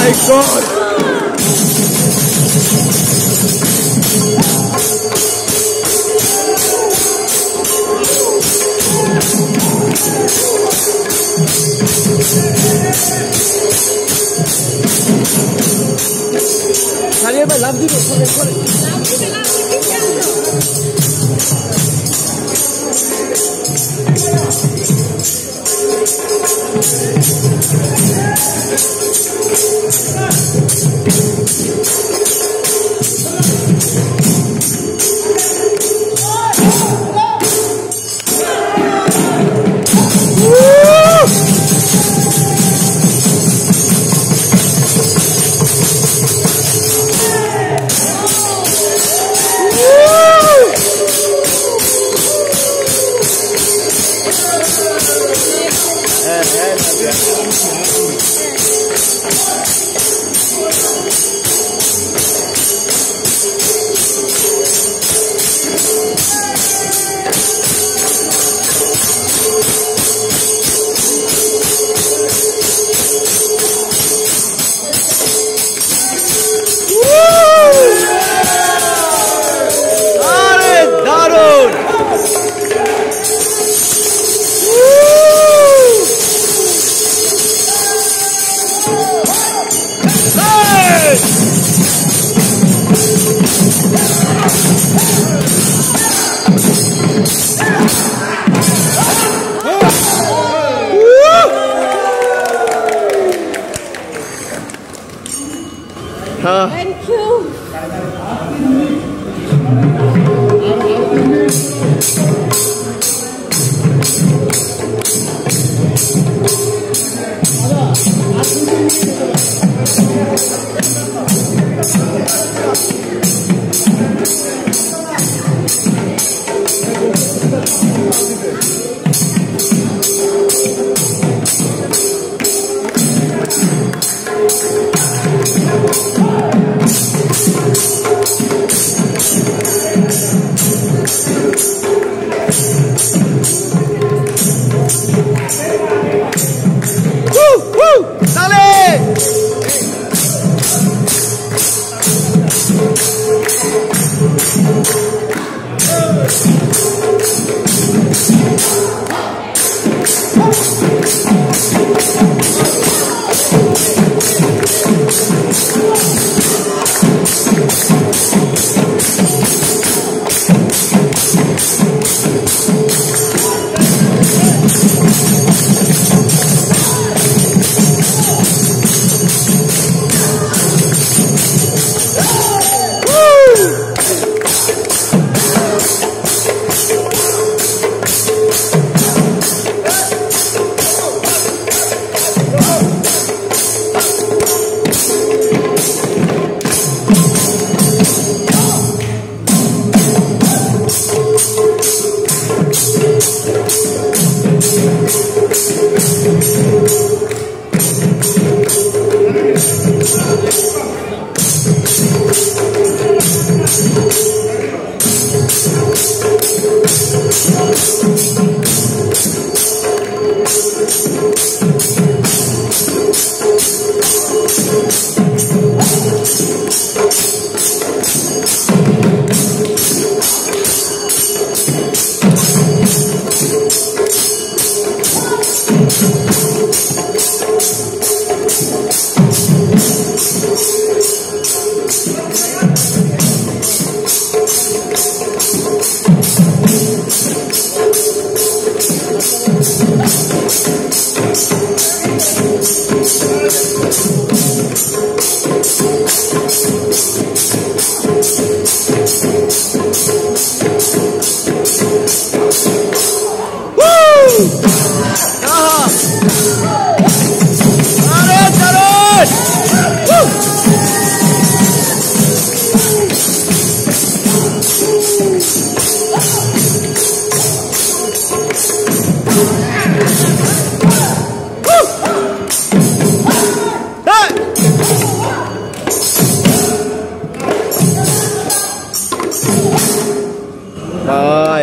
my God! Salió para el Thank you.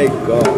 My God.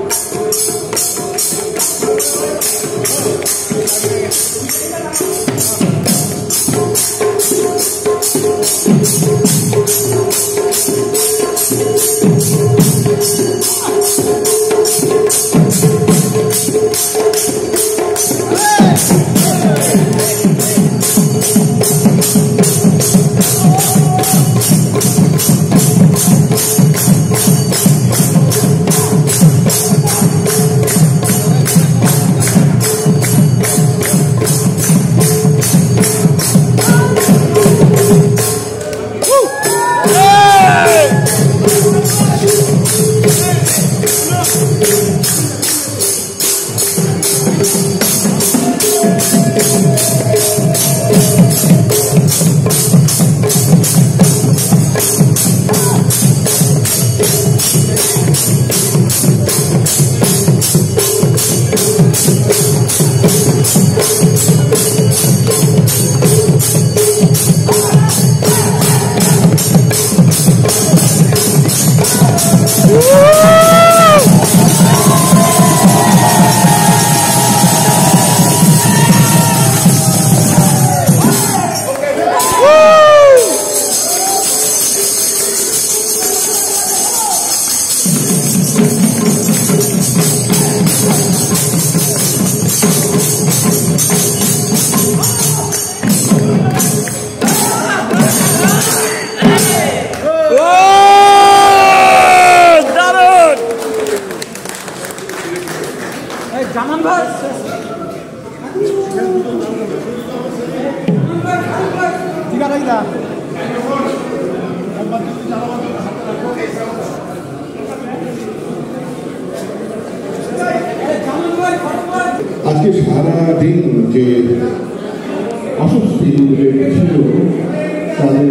আজকে সারাদিন যে অস্বস্তি ছিল তাদের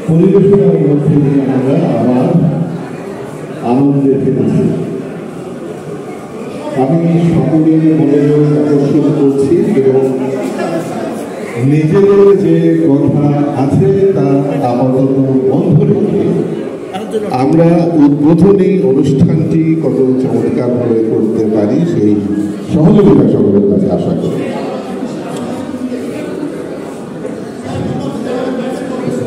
পরিবেশনার মধ্যে দিয়ে আমরা আবার আনন্দে ফেলেছি। আমি সকলের মনোযোগ আকর্ষণ করছি এবং নিজেদের যে কথা আছে তা আপাতত বন্ধ রেখে আমরা উদ্বোধনী অনুষ্ঠানটি কত চমৎকারভাবে করতে পারি সেই সহযোগিতা সকলের কাছে আশা করি।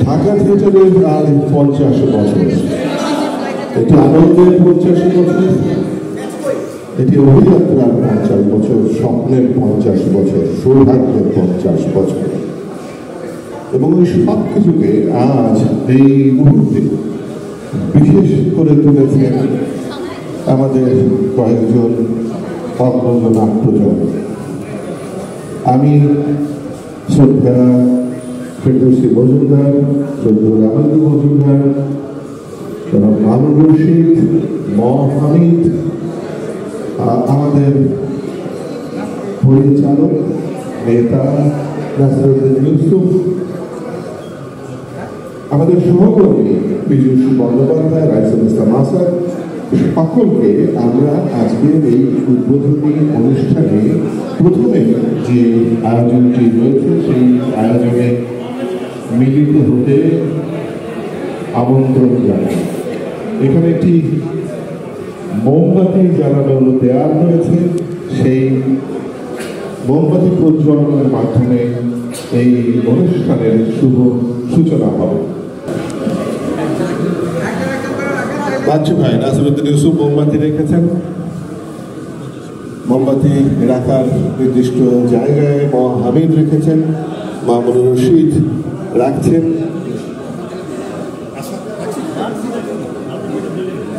ঢাকা থিয়েটারের আজ 50 বছর, এটি আনন্দের 50 বছর, এটি অভিযাত্রার 50 বছর, স্বপ্নের 50 বছর, সৌভাগ্যের 50 বছর, এবং ওই সব কিছুকে আজ এই মুহূর্তে বিশেষ করে তুলেছেন আমাদের কয়েকজন অগ্রজ নাট্যজন। আমি শ্রদ্ধা ফেরদৌসী মজুমদার, শ্রদ্ধা রামেন্দু মজুমদার, মামুন রশিদ, হামিদ, আমাদের পরিচালক নেতা নাসিরুদ্দিন ইউসুফ, আমাদের সহকর্মী পীযূষ বন্দ্যোপাধ্যায়, রাইসুল ইসলাম আসাদ, সকলকে আমরা আজকের এই উদ্বোধনী অনুষ্ঠানে প্রথমে যে আয়োজনটি রয়েছে সেই আয়োজনে মিলিত হতে আমন্ত্রণ জানাই। এখানে একটি মোমবাতি জ্বালানোর দেয়াল রয়েছে, সেই মোমবাতি প্রজ্বলনের মাধ্যমে এই অনুষ্ঠানের শুভ সূচনা হবে। বাচ্চু ভাই নাসিরুদ্দিন ইউসুফ মোমবাতি রেখেছেন, মোমবাতি রাখার নির্দিষ্ট জায়গায় হামিদ রেখেছেন, মামুন রশিদ রাখছেন,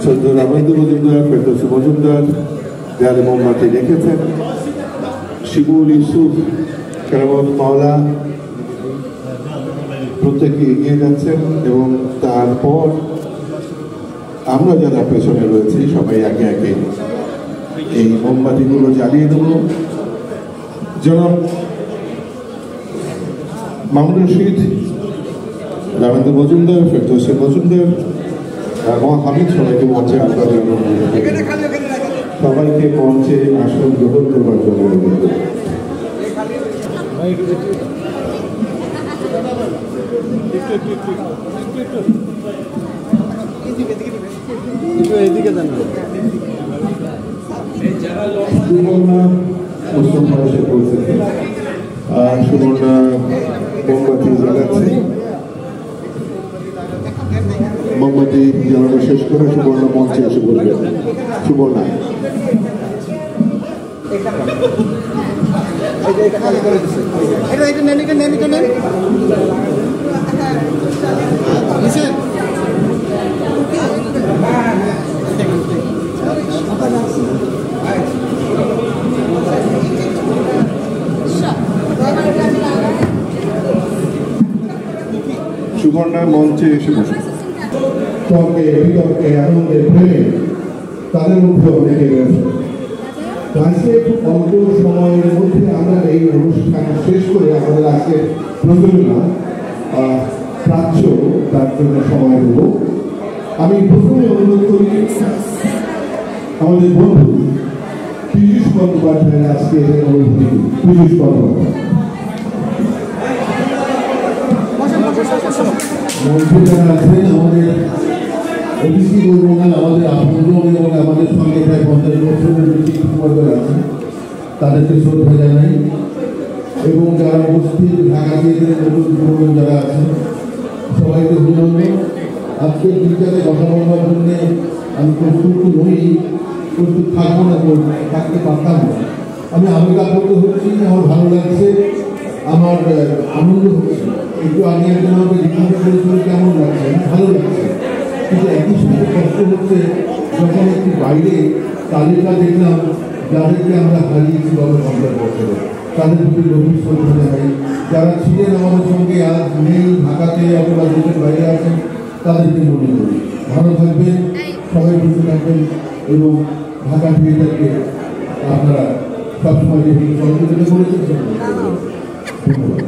শ্রদ্ধা রামেন্দু মজুমদার, ফেরদৌসী মজুমদার দেয়ালে মোমবাতি রেখেছেন, শিবুল ইউসুফ, কেরামত মাওলা প্রত্যেকে এগিয়ে যাচ্ছেন এবং তারপর আমরা যারা পেছনে রয়েছি সবাই একে একে এই মোমবাতিগুলো জ্বালিয়ে দেব। জনাব মামুন রশিদ, রামেন্দু মজুমদার, ফেরদৌসী মজুমদার, হামিদ সবাইকে মঞ্চে আসবার জন্য, সবাইকে মঞ্চে আসন গ্রহণ করবার জন্য অনুরোধ করি। সুবর্ণা মুস্তফা এসে পৌঁছেছে, সুবর্ণা মোমবাতি জ্বালাচ্ছে। মোমবাতি জ্বালানো শেষ করে সুবর্ণা মঞ্চে এসে বলবে। সুবর্ণা সুবর্ণা মঞ্চে এসে বসে। তর্কে বিতর্কে আনন্দের প্রেমে তাদের মধ্যে অনেকে রয়েছে। অল্প সময়ের মধ্যে আমরা এই অনুষ্ঠান শেষ করে আমাদের আজকে প্রযোজনা প্রাচ্য তার জন্য সময় দেব। আমি প্রথমে অনুরোধ করি আমাদের বন্ধু পীযূষ বন্দ্যোপাধ্যায় আজকে অনুভূতি। পীযূষ বন্দ্যোপাধ্যায় মঞ্চে যারা আছেন, আমাদের অতিথি বলবেন, আমাদের আপনজন এবং আমাদের সঙ্গে প্রায় 50 বছরের বেশি সময় আছেন, তাদেরকে শ্রদ্ধা জানাই। এবং যারা উপস্থিত ঢাকা থিয়েটারের নতুন যারা আছেন সবাইকে অভিনন্দন। আজকের দিনটাতে কথা বলবার জন্যে আমি প্রস্তুত নই, প্রস্তুত থাকবো না, থাকতে পারতাম না। আমি আবেদন করতে হচ্ছি, আমার ভালো লাগছে, আমার আনন্দ হচ্ছে। একটু আগে একজন আমাকে জিজ্ঞাসা করেছিল কেমন লাগছে, ভালো লাগছে, কিন্তু একই সাথে কষ্ট হচ্ছে যখন একটু বাইরে তালিকা দেখলাম যাদেরকে আমরা হারিয়েছি গত 50 বছরে, তাদের প্রতি গভীর শ্রদ্ধা জানাই। যারা ছিলেন আমাদের সঙ্গে আজ নেই, অথবা দেশের বাইরে আছেন তাদেরকে মনে করি। ভালো থাকবেন, সবাই সুস্থ থাকবেন এবং ঢাকা থিয়েটারকে আপনারা সবসময় যে সহযোগিতা করেছেন ধন্যবাদ।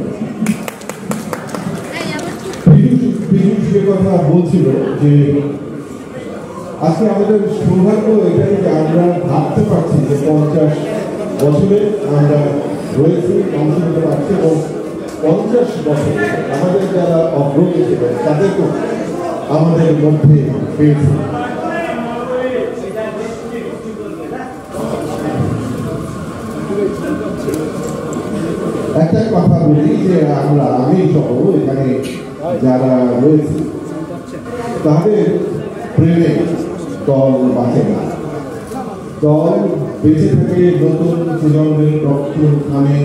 সে কথা বলছিল যে আজকে আমাদের সৌভাগ্য এটাই যে আমরা ভাবতে পারছি যে 50 বছরে আমরা রয়েছি, অংশ নিতে পারছি এবং 50 বছরে আমাদের যারা অগ্রণী ছিলেন তাদেরকেও আমাদের মধ্যে পেয়েছি। একটা কথা বলি যে আমি সহ এখানে যারা রয়েছে তাদের প্রেমে দল বাঁচে না, দল বেঁচে থাকে নতুন প্রজন্মের রক্ত খানে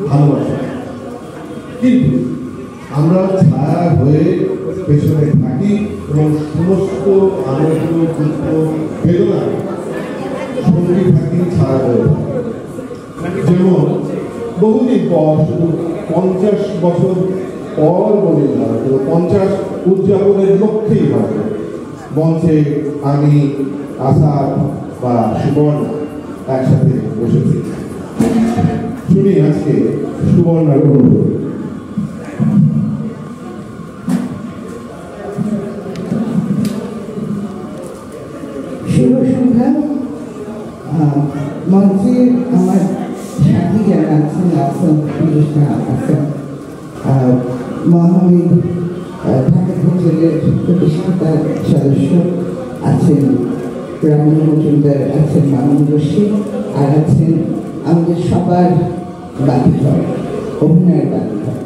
ভালোবাসে। কিন্তু আমরা ছায়া হয়ে পেছনে থাকি এবং সমস্ত আনন্দ দুঃখ বেদনা সঙ্গী থাকি ছায়া হয়ে থাকি। যেমন বহুদিন পর, শুধু 50 বছর পর বলে না, 50 উদযাপনের লক্ষ্যেই হয় মঞ্চে আমি, আসাদ বা সুবর্ণা একসাথে বসেছি। শুনি আজকে সুবর্ণার অনুভব। শুভ সন্ধ্যা। মঞ্চে আমার সাথী যারা আছেন, আছেন মহামিদ ঢাকা অঞ্চলের প্রতিষ্ঠাতা সদস্য আছেন, রামু মজুমদার আছেন, মামুন রশিদ, আর আছেন আমাদের সবার বাতিঘর, অভিনয়ের বাতিঘর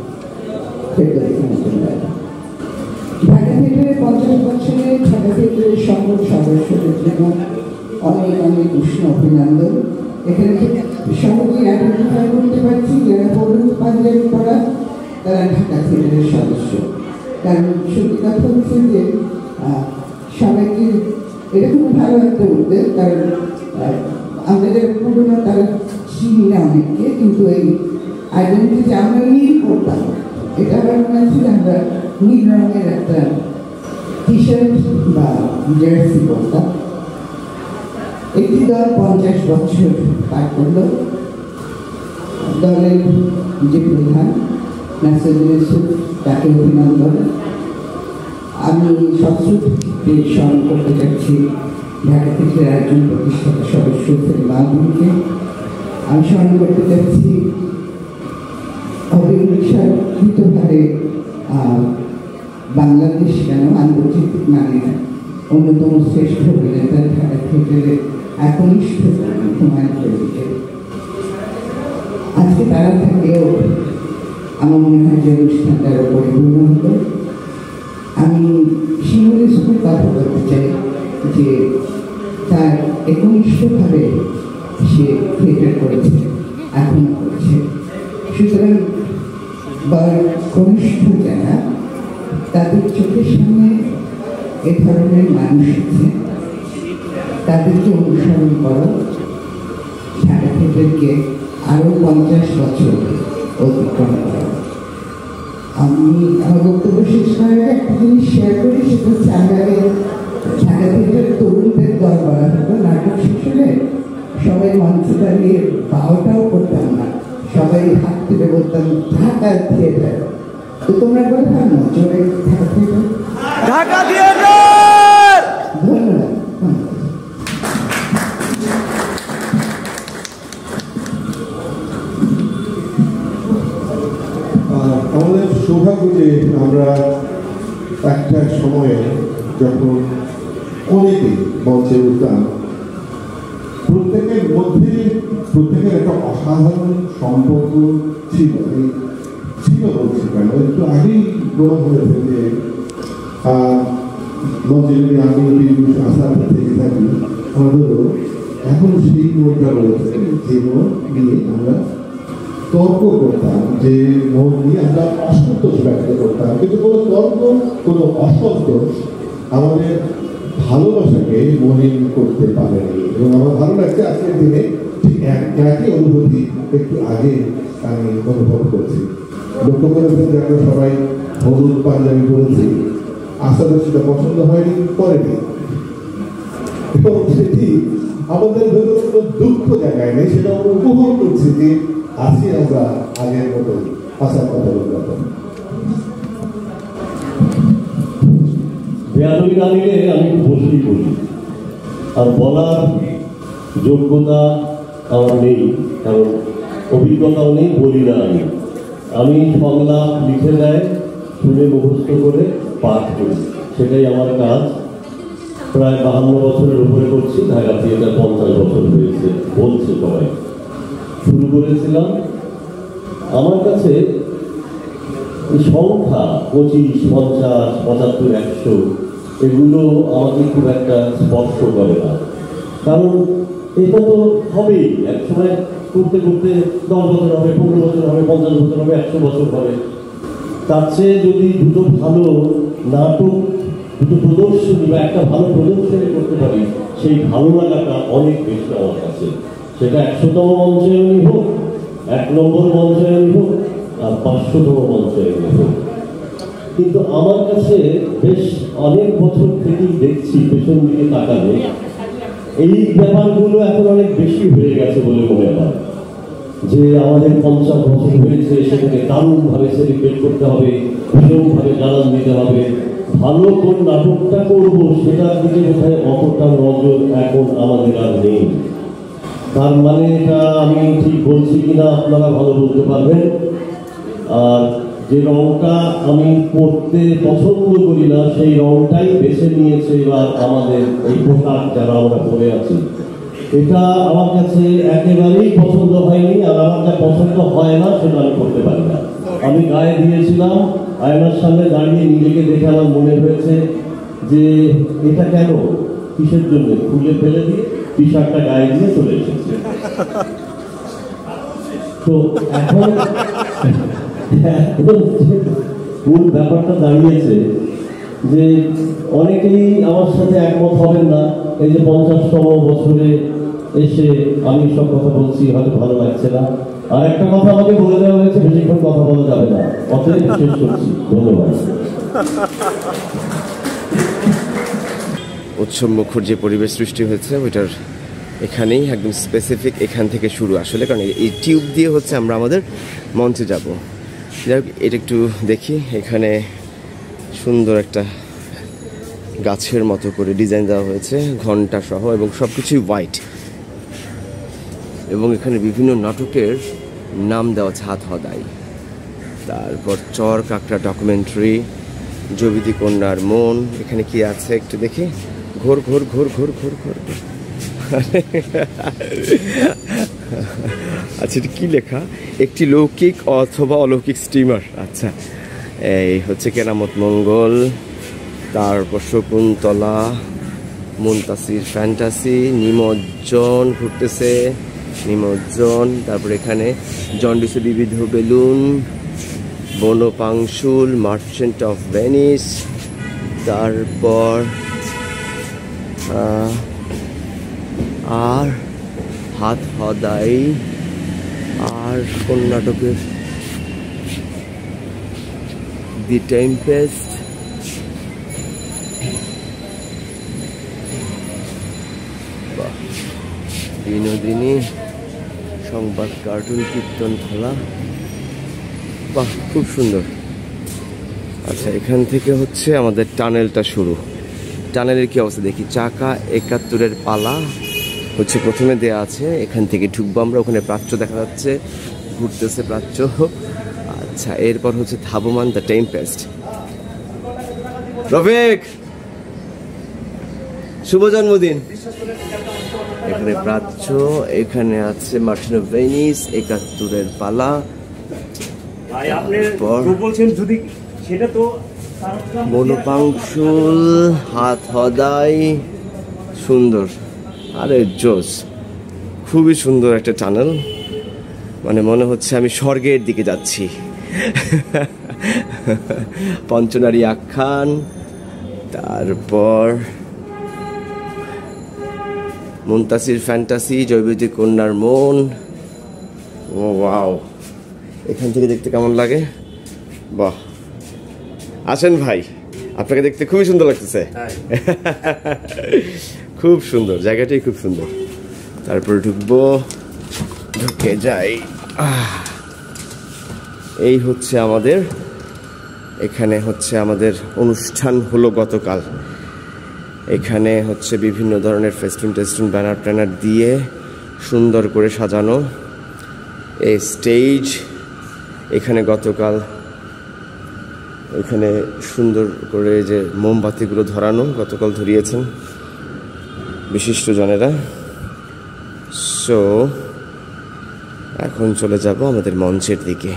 ফেরদৌসী মজুমদার। ঢাকা থিয়েটারের 50 বছরে ঢাকা থিয়েটারের সকল সদস্যদের জন্য অনেক অনেক উষ্ণ অভিনন্দন। এখানে সহজেই আইডেন্টিফাই করতে পারছি যারা হলুদ পাঞ্জাবি পরা তারা ঢাকা থিয়েটারের সদস্য। কারণ সত্যি কথা হচ্ছে যে সবাইকে এরকম ভালো একটা উদ্যোগ, কারণ আমরা যারা পুরোনো তারা চিনি না অনেককে, কিন্তু এই আইডেন্টিটি আমরা নীল করতাম, এটা আমার মনে হচ্ছে যে আমরা নীল রঙের একটা টি শার্ট বা জার্সি করতাম। একটি দল 50 বছর পার করল। দলের যে প্রধান নাসিরুল ইউসুফ, তাকে অভিনন্দন। আমি সশ্রদ্ধে স্মরণ করতে চাচ্ছি ঢাকা থিয়েটারের একজন প্রতিষ্ঠাতা সদস্য সেলিমা আলমকে। আমি স্মরণ করতে চাচ্ছি অবিশ্বাসিতভাবে বাংলাদেশ কেন আন্তর্জাতিক মানের অন্যতম শ্রেষ্ঠ অভিনেতা ঢাকা থিয়েটারের একনিষ্ঠ হুমায়ুন কবিরকে। আজকে তারা থাকলেও আমার মনে হয় যে অনুষ্ঠানটা আরো পরিপূর্ণ হতো। আমি শিমুলের সঙ্গে কথা বলতে চাই যে তার একনিষ্ঠভাবে সে থিয়েটার করেছে, এখনো করছে। সুতরাং কনিষ্ঠ যারা, তাদের চোখের সামনে এ ধরনের মানুষ আছে, তাদেরকে অনুসরণ করো, ঢাকা থিয়েটারকে আরো 50 বছর অতিক্রম করো। আমি আমার বক্তব্য শেষ করার আগে একটা জিনিস শেয়ার করি, সেটা হচ্ছে আমরা ঢাকা থিয়েটার তরুণদের দল করা হতো। নাটক শেষ হলে সবাই মঞ্চে দাঁড়িয়ে বাওটাও করতাম না, সবাই হাত তুলে বলতাম ঢাকা থিয়েটার। তো তোমরা বলে থাকো চলে ঢাকা থিয়েটার, ঢাকা থিয়েটার। ধন্যবাদ। আমাদের সৌভাগ্য যে আমরা একটা সময়ে যখন অনেকে মঞ্চে উঠতাম, প্রত্যেকের মধ্যে প্রত্যেকের একটা অসাধারণ সম্পর্ক ছিল বলছি। কেন একটু আগেই বলা হয়েছে যে মঞ্চে যদি আমি আসার থেকে থাকি, আমাদেরও এখন সেই মনটা রয়েছে, যে মন নিয়ে আমরা তর্ক করতাম, যে মন নিয়ে আমরা অসন্তোষ ব্যক্ত করতাম। কিন্তু কোনো তর্ক, কোনো অসন্তোষ আমাদের ভালোবাসাকে মলিন করতে পারেনি। এবং আমার ভালো লাগছে আজকের দিনে ঠিক একই অনুভূতি একটু আগে আমি অনুভব করছি। লক্ষ্য করেছেন যে আমরা সবাই হলুদ পাঞ্জাবি পরেছি, আসাদের সেটা পছন্দ হয়নি, পরেনি। এবং সেটি আমাদের ভেতরে কোনো দুঃখ জায়গায় নেই, সেটা আমরা উপভোগ করছি যে আছি আমরা আগের মতো আসার কথা বলতে। বেয়াদবি না দিলে আমি একটু বসেই বলি, আর বলার যোগ্যতা আমার নেই, কারণ অভিজ্ঞতাও নেই, বলি না। আমি সংলাপ লিখে দেয়, শুনে মুখস্থ করে পাঠ করি, সেটাই আমার কাজ। প্রায় 52 বছরের উপরে করছি, ঢাকা থিয়েটার 50 বছর হয়েছে বলছে সবাই। শুরু করেছিলাম, আমার কাছে সংখ্যা 25, 50, 75, 100 এগুলো আমাকে খুব একটা স্পর্শ করে না, কারণ এটা তো হবেই এক সময়, করতে করতে 10 বছর হবে, 15 বছর হবে, 50 বছর হবে, 100 বছর হবে। তার চেয়ে যদি দুটো ভালো নাটক, দুটো প্রদর্শনী বা একটা ভালো প্রদর্শনী করতে পারি, সেই ভালো লাগাটা অনেক বেশি আমার কাছে। সেটা 100তম মঞ্চায়নই হোক, 1 নম্বর মঞ্চায়নই হোক, আর 500তম মঞ্চায়নই হোক। কিন্তু আমার কাছে বেশ অনেক বছর থেকেই দেখছি, পেছন দিকে তাকালে এই ব্যাপারগুলো এখন অনেক বেশি হয়ে গেছে বলে মনে হয়। যে আমাদের 50 বছর হয়েছে, সেটাকে দারুণভাবে সেলিব্রেট করতে হবে, ভীষণভাবে জানান দিতে হবে, ভালো কোন নাটকটা করবো সেটার দিকে বোধহয় অতটা নজর এখন আমাদের আর নেই। তার মানে এটা আমি ঠিক বলছি কিনা আপনারা ভালো বলতে পারবেন। আর যে রংটা আমি পড়তে পছন্দ করি না, সেই রংটাই বেছে নিয়েছে এবার আমাদের এই পোশাক যারা আমরা পরে আছি। এটা আমার কাছে একেবারেই পছন্দ হয়নি, আর আমার যা পছন্দ হয় না সেটা আমি করতে পারি না। আমি গায়ে দিয়েছিলাম, আয়নার সামনে দাঁড়িয়ে নিজেকে দেখে আমার মনে হয়েছে যে এটা কেন, কিসের জন্য, খুলে ফেলে দিয়ে টি শার্টটা গায়ে দিয়ে চলে এসেছে। তো এখন মূল ব্যাপারটা দাঁড়িয়েছে যে অনেকেই আমার সাথে একমত হবেন না। এই যে 50তম বছরে এসে আমি সব কথা বলছি, হয়তো ভালো লাগছে না। আর একটা কথা আমাকে বলে দেওয়া হয়েছে, বেশিক্ষণ কথা বলা যাবে না, অতএব শেষ করছি। ধন্যবাদ। উৎসব মুখর যে পরিবেশ সৃষ্টি হয়েছে ওইটার এখানেই একদম স্পেসিফিক, এখান থেকে শুরু আসলে, কারণ এই টিউব দিয়ে হচ্ছে আমরা আমাদের মঞ্চে যাব। যাই হোক, এটা একটু দেখি। এখানে সুন্দর একটা গাছের মতো করে ডিজাইন দেওয়া হয়েছে, ঘন্টা সহ, এবং সব কিছুই হোয়াইট। এবং এখানে বিভিন্ন নাটকের নাম দেওয়া আছে, হাত হদাই, তারপর চর কাঁকড়া ডকুমেন্টারি, জবিতি কন্যার মন। এখানে কি আছে একটু দেখি। ঘোর ঘোর ঘোর ঘোর ঘোর ঘোর। আচ্ছা, এটা কি লেখা? একটি লৌকিক অথবা অলৌকিক স্টিমার। আচ্ছা, এই হচ্ছে কেরামত মঙ্গল, তারপর শকুন্তলা, মুনতাসির ফ্যান্টাসি, নিমজ্জন ঘুরতেছে, নিমজ্জন। তারপর এখানে জন্ডিসে বিবিধ বেলুন, বনপাংশুল, মার্চেন্ট অফ ভেনিস, তারপর আর হাত হদাই, আর কোন নাটকের দি টেম্পেস্ট, বিনোদিনী, সংবাদ, কার্টুন, কীর্তন খেলা। বাহ, খুব সুন্দর। আচ্ছা, এখান থেকে হচ্ছে আমাদের টানেলটা শুরু। টানেলের কি অবস্থা দেখি। চাকা 71-এর পালা হচ্ছে প্রথমে দেয়া আছে, এখান থেকে ঢুকবো আমরা। ওখানে প্রাচ্য দেখা যাচ্ছে, ঘুরতেছে প্রাচ্য। আচ্ছা, এরপর হচ্ছে ধাবমান, দ্য টেম্পেস্ট। রফিক, শুভ জন্মদিন। এখানে প্রাচ্য, এখানে আছে মার্চেন্ট অফ ভেনিস, 71-এর পালা। বনপাংশুল, হাত হদাই, সুন্দর। আরে জোস, খুবই সুন্দর একটা টানেল, মানে মনে হচ্ছে আমি স্বর্গের দিকে যাচ্ছি। পঞ্চনারী আখ্যান, তারপর মুনতাসির ফ্যান্টাসি, জৈবতী কন্যার মন। ও ওয়াও, এখান থেকে দেখতে কেমন লাগে? বাহ, আসেন ভাই, আপনাকে দেখতে খুবই সুন্দর লাগতেছে। খুব সুন্দর, জায়গাটাই খুব সুন্দর। তারপর ঢুকবো, ঢুকে যাই। এই হচ্ছে আমাদের, এখানে হচ্ছে আমাদের অনুষ্ঠান হলো গতকাল। এখানে হচ্ছে বিভিন্ন ধরনের ফেস্টুন টেস্টুন ব্যানার ট্যানার দিয়ে সুন্দর করে সাজানো এই স্টেজ। এখানে গতকাল এখানে সুন্দর করে যে মোমবাতিগুলো ধরানো, গতকাল ধরিয়েছেন বিশিষ্ট জনেরা। সো এখন চলে যাব আমাদের মঞ্চের দিকে।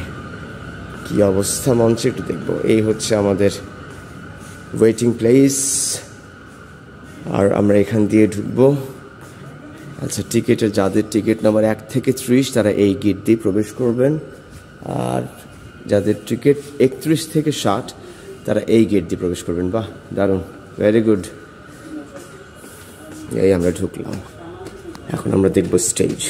কি অবস্থা মঞ্চে একটু দেখবো। এই হচ্ছে আমাদের ওয়েটিং প্লেস, আর আমরা এখান দিয়ে ঢুকবো। আচ্ছা, টিকিটের যাদের টিকিট নাম্বার 1 থেকে 30 তারা এই গেট দিয়ে প্রবেশ করবেন, আর যাদের টিকিট 31 থেকে 60 তারা এই গেট দিয়ে প্রবেশ করবেন। বাহ, দারুণ, ভেরি গুড। এই আমরা ঢুকলাম, এখন আমরা দেখব স্টেজ।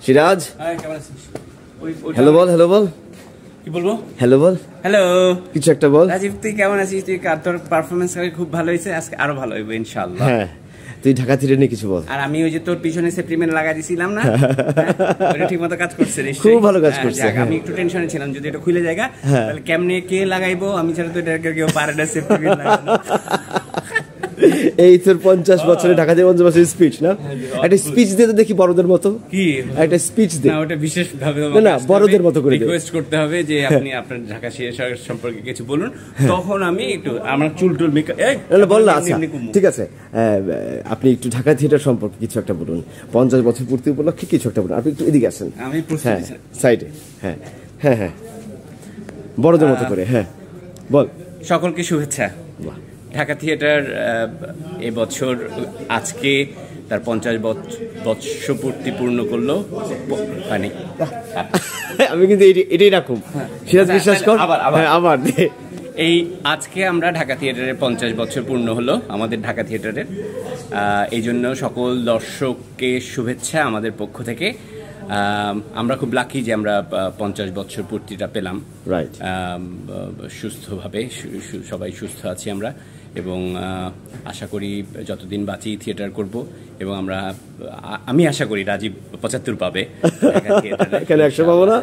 সিরাজ, হ্যালো বল, হ্যালো বল। কি বলবো? হ্যালো বল, হ্যালো। কিছু একটা বল। রাজীব, তুই কেমন আছিস? তুই তোর পারফরমেন্স খুব ভালো হয়েছে, আজকে আরো ভালো হইবে ইনশাআল্লাহ। হ্যাঁ, তুই ঢাকা থিয়েটার নিয়ে কিছু বল। আর আমি ওই যে তোর পিছনে সেপ্রিমেন্ট লাগাই দিছিলাম না, ওটা ঠিকমতো কাজ করছে রে? খুব ভালো কাজ করছে। আমি একটু টেনশনে ছিলাম, যদি এটা খুলে জায়গা তাহলে কেমনে কে লাগাইবো, আমি ছাড়া তো এটা কেউ পারে না সেপ্রিমেন্ট লাগানো। এই তোর 50 বছরে ঢাকা দিয়ে 50 বছরের স্পিচ না, একটা স্পিচ দিয়ে তো দেখি বড়দের মতো। কি একটা স্পিচ দে না, ওটা বিশেষ ভাবে না, বড়দের মতো করে রিকোয়েস্ট করতে হবে যে আপনি আপনার ঢাকা শহর সম্পর্কে কিছু বলুন, তখন আমি একটু আমার চুল টুল মেকআপ বল না। আচ্ছা ঠিক আছে, আপনি একটু ঢাকা থিয়েটার সম্পর্কে কিছু একটা বলুন, 50 বছর পূর্তি উপলক্ষে কিছু একটা বলুন। আপনি একটু এদিকে আসেন, আমি হ্যাঁ সাইডে, হ্যাঁ হ্যাঁ হ্যাঁ, বড়দের মতো করে, হ্যাঁ বল। সকলকে শুভেচ্ছা। ঢাকা থিয়েটার এবছর আজকে তার 50 বৎসপূর্তি পূর্ণ করলো। মানে আমি কিন্তু এটাই রাখুম, সিরাজ বিশ্বাস কর। আবার এই আজকে আমরা ঢাকা থিয়েটারের 50 বছর পূর্ণ হলো আমাদের ঢাকা থিয়েটারের। এই জন্য সকল দর্শককে শুভেচ্ছা আমাদের পক্ষ থেকে। আমরা খুব লাকি যে আমরা 50 বছর পূর্তিটা পেলাম, রাইট, সুস্থভাবে, সবাই সুস্থ আছি আমরা, এবং আশা করি যতদিন বাঁচি থিয়েটার করব, এবং আমি আশা করি রাজীব 75 পাবে। এখানে 100 পাবো না?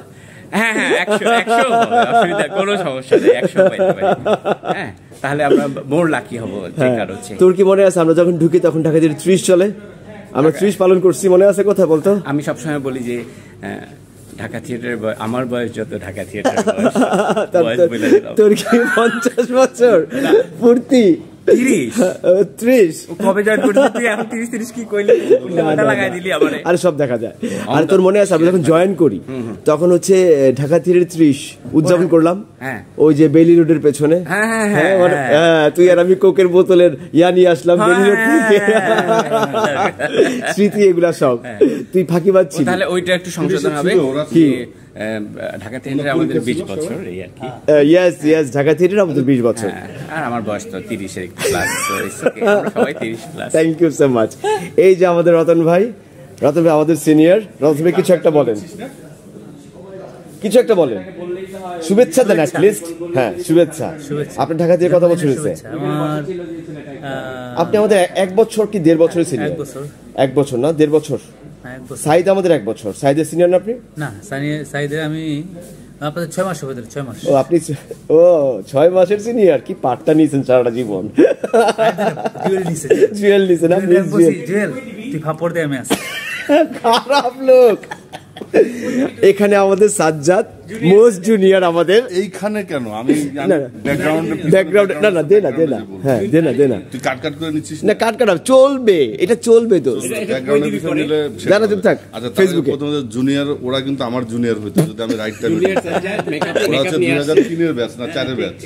হ্যাঁ হ্যাঁ, 100 অসুবিধা, কোনো সমস্যা নেই, 100 পাইতে পারি। হ্যাঁ, তাহলে আমরা মোর লাকি হবো। তোর কি মনে আছে আমরা যখন ঢুকি তখন ঢাকা দিয়ে 30 চলে, আমরা 30 পালন করছি, মনে আছে কথা বলতো? আমি সবসময় বলি যে ঢাকা থিয়েটার আমার বয়স যত ঢাকা থিয়েটার বয়স। তোর কি 50 বছর পূর্তি? 30 কবে জয়েন করছিস তুই? এখন 30 কি কইলি? লাগাই দিলি আমারে। আরে সব দেখা যায়। আর তোর মনে আছে আমরা যখন জয়েন করি তখন হচ্ছে ঢাকা থিয়েটার 30 উদযাপন করলাম, ওই যে বেলি রোডের পেছনে। হ্যাঁ, তুই আর আমি কোকের বোতলের ইয়া নিয়ে আসলাম বেলি রোড থেকে, স্মৃতি এগুলা সব। তুই ফাঁকি পাচ্ছিস। তাহলে ওইটা একটু সংশোধন হবে কি? ঢাকা থিয়েটার আমাদের 20 বছর, এই আর কি। ইয়েস, ঢাকা থিয়েটার আমাদের 20 বছর। আর আমার বয়স তো 30 এর প্লাস, তো আমরা সবাই 30 plus. Thank you so much. এই যে আমাদের রতন ভাই আমাদের সিনিয়র। রতন ভাই কিছু একটা বলেন, কিছু একটা বলেন, শুভেচ্ছা দেন অ্যাট লিস্ট। হ্যাঁ, শুভেচ্ছা। আপনি ঢাকা থেকে কত বছর হয়েছে? আপনি আমাদের 1 বছর কি 1.5 বছরের সিনিয়র? 1 বছর না, 1.5 বছর। সাইদ আমাদের 1 বছর। সাইদের সিনিয়র না আপনি? না, সাইদের আমি আপনাদের 6 মাস হবে। 6 মাস। ও আপনি 6 মাসের সিনিয়র। কি পাটটা নিয়েছেন সারাটা জীবন? জুয়েল নিছেন না? জুয়েল তুই ফাপড় দে, আমি আসি। খারাপ লোক। এখানে আমাদের সাজ্জাদ মোস্ট জুনিয়র আমাদের। এইখানে কেন? আমি ব্যাকগ্রাউন্ড না, দে না। হ্যাঁ, দে না। তুই কাট করে নিচ্ছিস না? কাট চলবে, এটা চলবে তো। ব্যাকগ্রাউন্ডের পিছনে নিলে জানা তুমি থাক। আচ্ছা, ফেসবুকে প্রথমে জুনিয়র, ওরা কিন্তু আমার জুনিয়র হইতো যদি আমি রাইট টাইমে। ওরা হচ্ছে 2003 এর ব্যাচ না 4 এর ব্যাচ।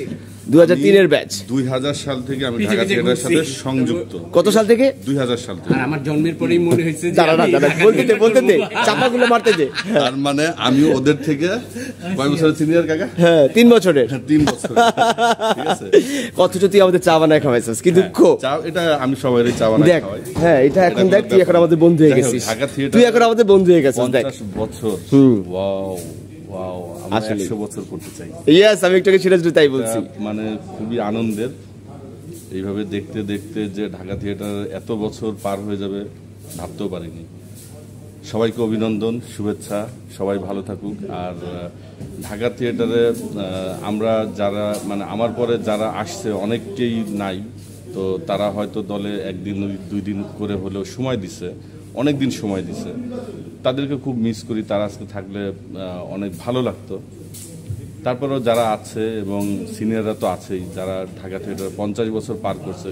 2003 এর ব্যাচ। 2000 সাল থেকে আমি ঢাকা থিয়েটারের সাথে সংযুক্ত। কত সাল থেকে? 2000 সাল থেকে। আর আমার জন্মের পরেই মনে হয়েছে যে দাঁড়া, বলতে দে, চাপাগুলো মারতে দে। তার মানে আমি ওদের থেকে কয় বছরের সিনিয়র কাকা? হ্যাঁ, 3 বছরের। 3 বছর। ঠিক আছে। অথচ তুই আমাদের চা বানায় খাওয়াইছিস, কি দুঃখ। চা, এটা আমি সবাইরই চা বানাই খাওয়াই। হ্যাঁ, এটা এখন দেখ, তুই এখন আমাদের বন্ধু হয়ে গেছিস। তুই এখন আমাদের বন্ধু হয়ে গেছিস, দেখ। 50 বছর। ওয়াও। আমরা 100 বছর করতে চাই। ইয়েস, আমি একটু সিরিয়াসলি তাই বলছি। মানে খুবই আনন্দের, এইভাবে দেখতে দেখতে যে ঢাকা থিয়েটার এত বছর পার হয়ে যাবে ভাবতেও পারিনি। সবাইকে অভিনন্দন, শুভেচ্ছা, সবাই ভালো থাকুক। আর ঢাকা থিয়েটারে আমরা যারা মানে আমার পরে যারা আসছে অনেককেই নাই, তো তারা হয়তো দলে একদিন 2 দিন করে হলেও সময় দিছে, অনেক দিন সময় দিছে, তাদেরকে খুব মিস করি। তারা আজকে থাকলে অনেক ভালো লাগতো। তারপরেও যারা আছে এবং সিনিয়ররা তো আছেই, যারা ঢাকা থিয়েটার 50 বছর পার করছে,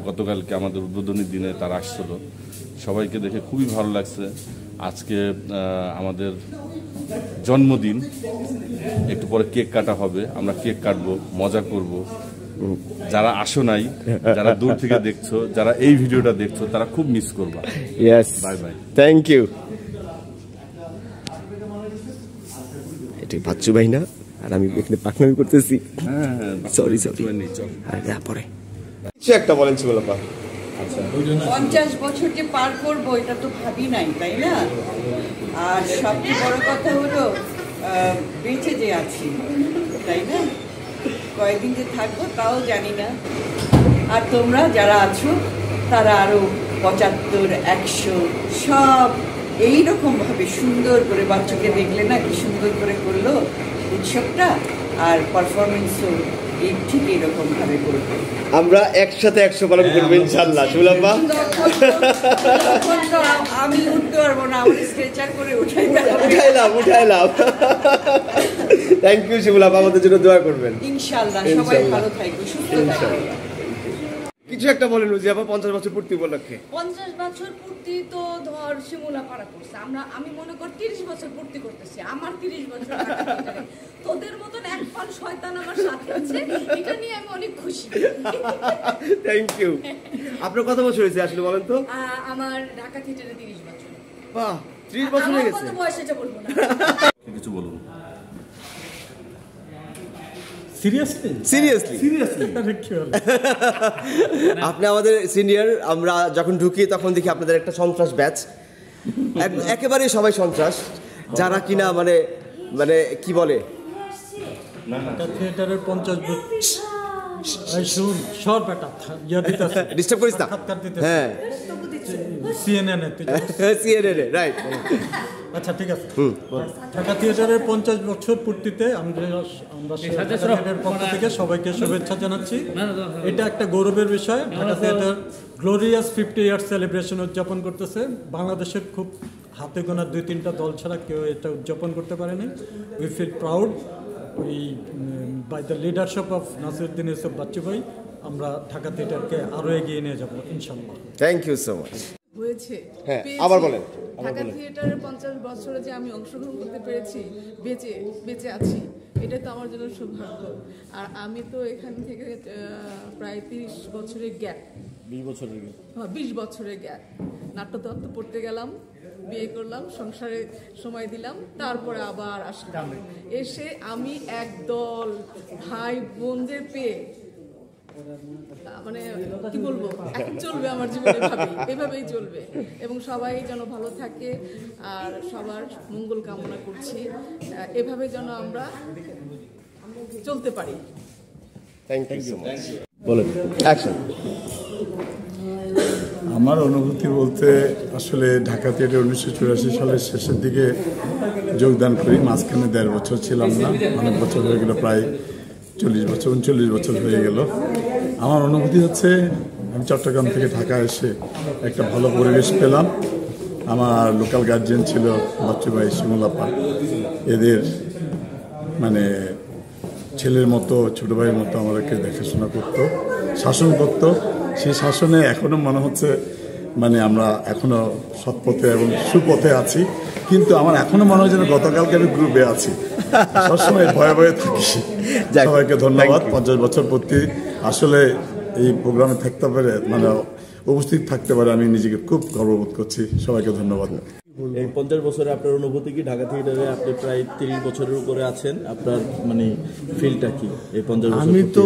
গতকালকে আমাদের উদ্বোধনীর দিনে তারা আসছিল, সবাইকে দেখে খুবই ভালো লাগছে। আজকে আমাদের জন্মদিন, একটু পরে কেক কাটা হবে, আমরা কেক কাটবো, মজা করব। যারা আসো নাই, যারা দূর থেকে দেখছো, যারা এই ভিডিওটা দেখছো, তারা খুব মিস করবা। Yes, bye bye, thank you. এটা বাচ্চু ভাই না, আর আমি এখানে পাকনামি করতেছি। হ্যাঁ, সরি পরে কিছু একটা বলেন সুবলপা। 50 বছর যে পার করবো এটা তো ভাবি নাই, তাই না? আর সবচেয়ে বড় কথা হলো বেঁচে যে আছি, তাই না? কয়েকদিন যে থাকবো তাও জানি না। আর তোমরা যারা আছো তারা আরো 75, 100 সব এইরকম ভাবে সুন্দর করে, বাচ্চাকে দেখলে না কি সুন্দর করে করলো উৎসবটা, আর পারফরমেন্সও ঠিক এইরকম ভাবে করবে। আমরা একসাথে 100 পালন করবো ইনশাআল্লাহ। সুবলপা, আমি উঠতে পারবো না, আমি স্ট্রেচার করে উঠাইলাম। থ্যাংক ইউ সুবলপা, আমাদের জন্য দোয়া করবেন ইনশাআল্লাহ। সবাই ভালো থাকবে, সুস্থ থাকবে। কিছু একটা বলেন রুজিয়াপা, 50 বছর পূর্তি উপলক্ষে। 50 বছর পূর্তি তো ধর শিমুলা পাড়া করছে, আমি মনে করি 30 বছর পূর্তি করতেছি। আমার 30 বছর, তোদের মতন এক পাল শয়তান আমার সাথে আছে, এটা নিয়ে আমি অনেক খুশি। Thank you. আপনার কত বছর হয়েছে আসলে বলেন তো? আমার ঢাকা থিয়েটারে 30 বছর। বাহ, 30 বছর হয়ে গেছে। কত বয়স এটা বলবো না। কিছু বলুন। সিরিয়াসলি আপনি আমাদের সিনিয়র। আমরা যখন ঢুকি তখন দেখি আপনাদের একটা সন্ত্রাস ব্যাচ, একেবারে সবাই সন্ত্রাস, যারা কিনা মানে মানে কি বলে থিয়েটারের 50 ডিস্টার্ব করিস না। হ্যাঁ, সিএনএন রাইট। আচ্ছা, ঠিক আছে। ঢাকা থিয়েটারের 50 বছর পূর্তিতে আমরা থিয়েটারের পক্ষ থেকে সবাইকে শুভেচ্ছা জানাচ্ছি। এটা একটা গৌরবের বিষয়। ঢাকা থিয়েটার গ্লোরিয়াস 50 ইয়ার সেলিব্রেশন উদযাপন করতেছে। বাংলাদেশের খুব হাতে গোনা 2-3টা দল ছাড়া কেউ এটা উদযাপন করতে পারেনি। We feel proud by the leadership of Nasiruddin Yusuf Bachchu ভাই। আমরা ঢাকা থিয়েটারকে আরো এগিয়ে নিয়ে যাব ইনশাআল্লাহ। Thank you so much. হয়েছে, হ্যাঁ, আবার বলেন। ঢাকা থিয়েটারের 50 বছরে যে আমি অংশগ্রহণ করতে পেরেছি, বেঁচে আছি, এটা তো আমার জন্য সৌভাগ্য। আর আমি তো এখান থেকে প্রায় 30 বছরের গ্যাপ, 20 বছরের গ্যাপ। নাট্যতত্ত্ব পড়তে গেলাম, বিয়ে করলাম, সংসারে সময় দিলাম, তারপরে আবার আসলাম। এসে আমি একদল ভাই বোনদের পেয়ে মানে কি বলবো, এখন চলবে আমার জীবনে, এভাবেই চলবে। এবং সবাই যেন ভালো থাকে আর সবার মঙ্গল কামনা করছি, এভাবে যেন আমরা চলতে পারি। Thank you so much. বলেন, অ্যাকশন। আমার অনুভূতি বলতে আসলে ঢাকা থিয়েটার 1984 সালের শেষের দিকে যোগদান করি। মাঝখানে 1.5 বছর ছিলাম না, অনেক বছর হয়ে গেল, প্রায় 40 বছর 39 বছর হয়ে গেল। আমার অনুভূতি হচ্ছে আমি চট্টগ্রাম থেকে ঢাকা এসে একটা ভালো পরিবেশ পেলাম। আমার লোকাল গার্জিয়ান ছিল বাচ্চু ভাই, শিমুলাপা, এদের মানে ছেলের মতো, ছোটো ভাইয়ের মতো আমাদেরকে দেখাশোনা করতো, শাসন করতো। সেই শাসনে এখনও মনে হচ্ছে মানে আমরা এখনও সৎপথে এবং সুপথে আছি। কিন্তু আমার এখনও মনে হয় যেন গতকালকে আমি গ্রুপে আছি, সবসময় ভয়ে ভয়ে থাকি। সবাইকে ধন্যবাদ। 50 বছর পূর্তি আসলে এই প্রোগ্রামে থাকতে পারে, মানে উপস্থিত থাকতে পারে, আমি নিজেকে খুব গর্ববোধ করছি। সবাইকে ধন্যবাদ। এই 50 বছরে আপনার অনুভূতি কি? ঢাকা থিয়েটারে আপনি প্রায় 30 বছরের উপরে আছেন, আপনার মানে ফিলটা কি এই 50 বছর? আমি তো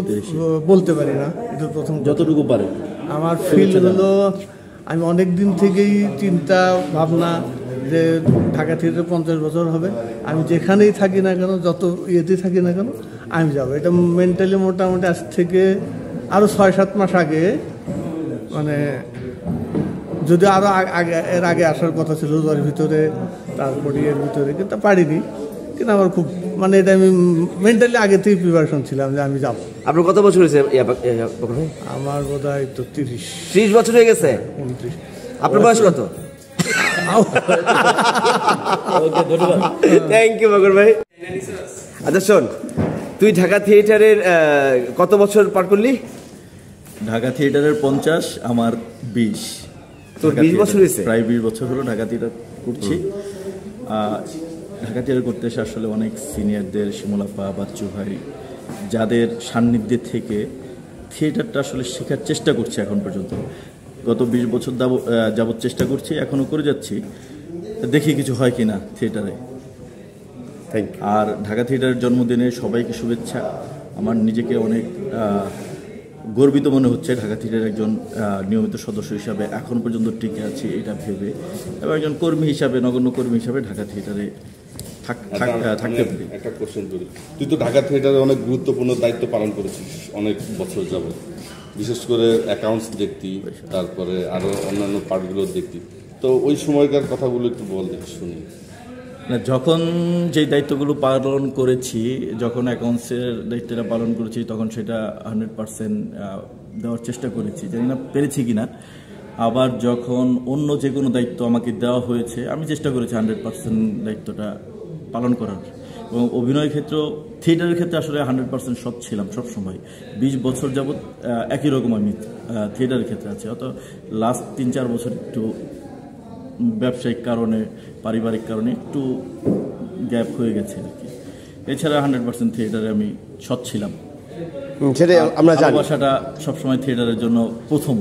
বলতে পারি না, এটা প্রথম যতটুকু পারেন। আমার ফিল হলো আমি অনেক দিন থেকেই চিন্তা ভাবনা যে ঢাকা থিয়েটার 50 বছর হবে, আমি যেখানেই থাকি না কেন, যত ইয়েতেই থাকি না কেন, আমি যাব। এটা মেন্টালি মোটামুটি আজ থেকে আরও 6-7 মাস আগে, মানে যদি আরও আগে এর আগে আসার কথা ছিল রোজার ভিতরে, তারপরে এর ভিতরে, কিন্তু পারিনি। কিন্তু আমার খুব মানে এটা আমি মেন্টালি আগে থেকে প্রিপারেশন ছিলাম যে আমি যাব। আপনার কত বছর হয়েছে? আমার বোধ হয় তো 30 বছর হয়ে গেছে। 29। আপনার বয়স কত? থ্যাংক ইউ বকর ভাই। আচ্ছা শোন, তুই ঢাকা থিয়েটারের কত বছর পার করলি? ঢাকা থিয়েটারের 50, আমার 20। তোর 20 বছর হয়েছে? প্রায় 20 বছর হলো ঢাকা থিয়েটার করছি। ঢাকা থিয়েটার করতে এসে আসলে অনেক সিনিয়রদের, শিমুলাপা, বাচ্চু ভাই, যাদের সান্নিধ্যে থেকে থিয়েটারটা আসলে শেখার চেষ্টা করছি এখন পর্যন্ত। গত 20 বছর যাবৎ চেষ্টা করছি, এখনও করে যাচ্ছি, দেখি কিছু হয় কিনা থিয়েটারে। আর ঢাকা থিয়েটারের জন্মদিনে সবাইকে শুভেচ্ছা। আমার নিজেকে অনেক গর্বিত মনে হচ্ছে ঢাকা থিয়েটারের একজন নিয়মিত সদস্য হিসাবে এখন পর্যন্ত টিকে আছি এটা ভেবে, এবং একজন কর্মী হিসাবে, নগণ্য কর্মী হিসাবে ঢাকা থিয়েটারে থাকতে পারি। একটা কোশ্চেন করি, তুই তো ঢাকা থিয়েটারে অনেক গুরুত্বপূর্ণ দায়িত্ব পালন করেছিস অনেক বছর যাবত, বিশেষ করে অ্যাকাউন্টস দেখতি, তারপরে আরও অন্যান্য পার্টগুলো দেখতি, তো ওই সময়কার কথাগুলো একটু বল, দেখি শুনি। না, যখন যেই দায়িত্বগুলো পালন করেছি, যখন অ্যাকাউন্টসের দায়িত্বটা পালন করেছি, তখন সেটা 100% দেওয়ার চেষ্টা করেছি, জানি না পেরেছি কিনা। আবার যখন অন্য যে কোনো দায়িত্ব আমাকে দেওয়া হয়েছে, আমি চেষ্টা করেছি 100% দায়িত্বটা পালন করার। এবং অভিনয়ের ক্ষেত্র, থিয়েটারের ক্ষেত্রে আসলে 100% সব ছিলাম সব সময়। 20 বছর যাবৎ একই রকম আমি থিয়েটারের ক্ষেত্রে আছি। অত লাস্ট 3-4 বছর একটু ব্যবসায়িক কারণে, পারিবারিক কারণে একটু গ্যাপ হয়ে গেছে আর কি। এছাড়া 100% থিয়েটারে আমি সৎ ছিলাম, সেটা আমরা জানি। ভালোবাসাটা সবসময় থিয়েটারের জন্য প্রথম,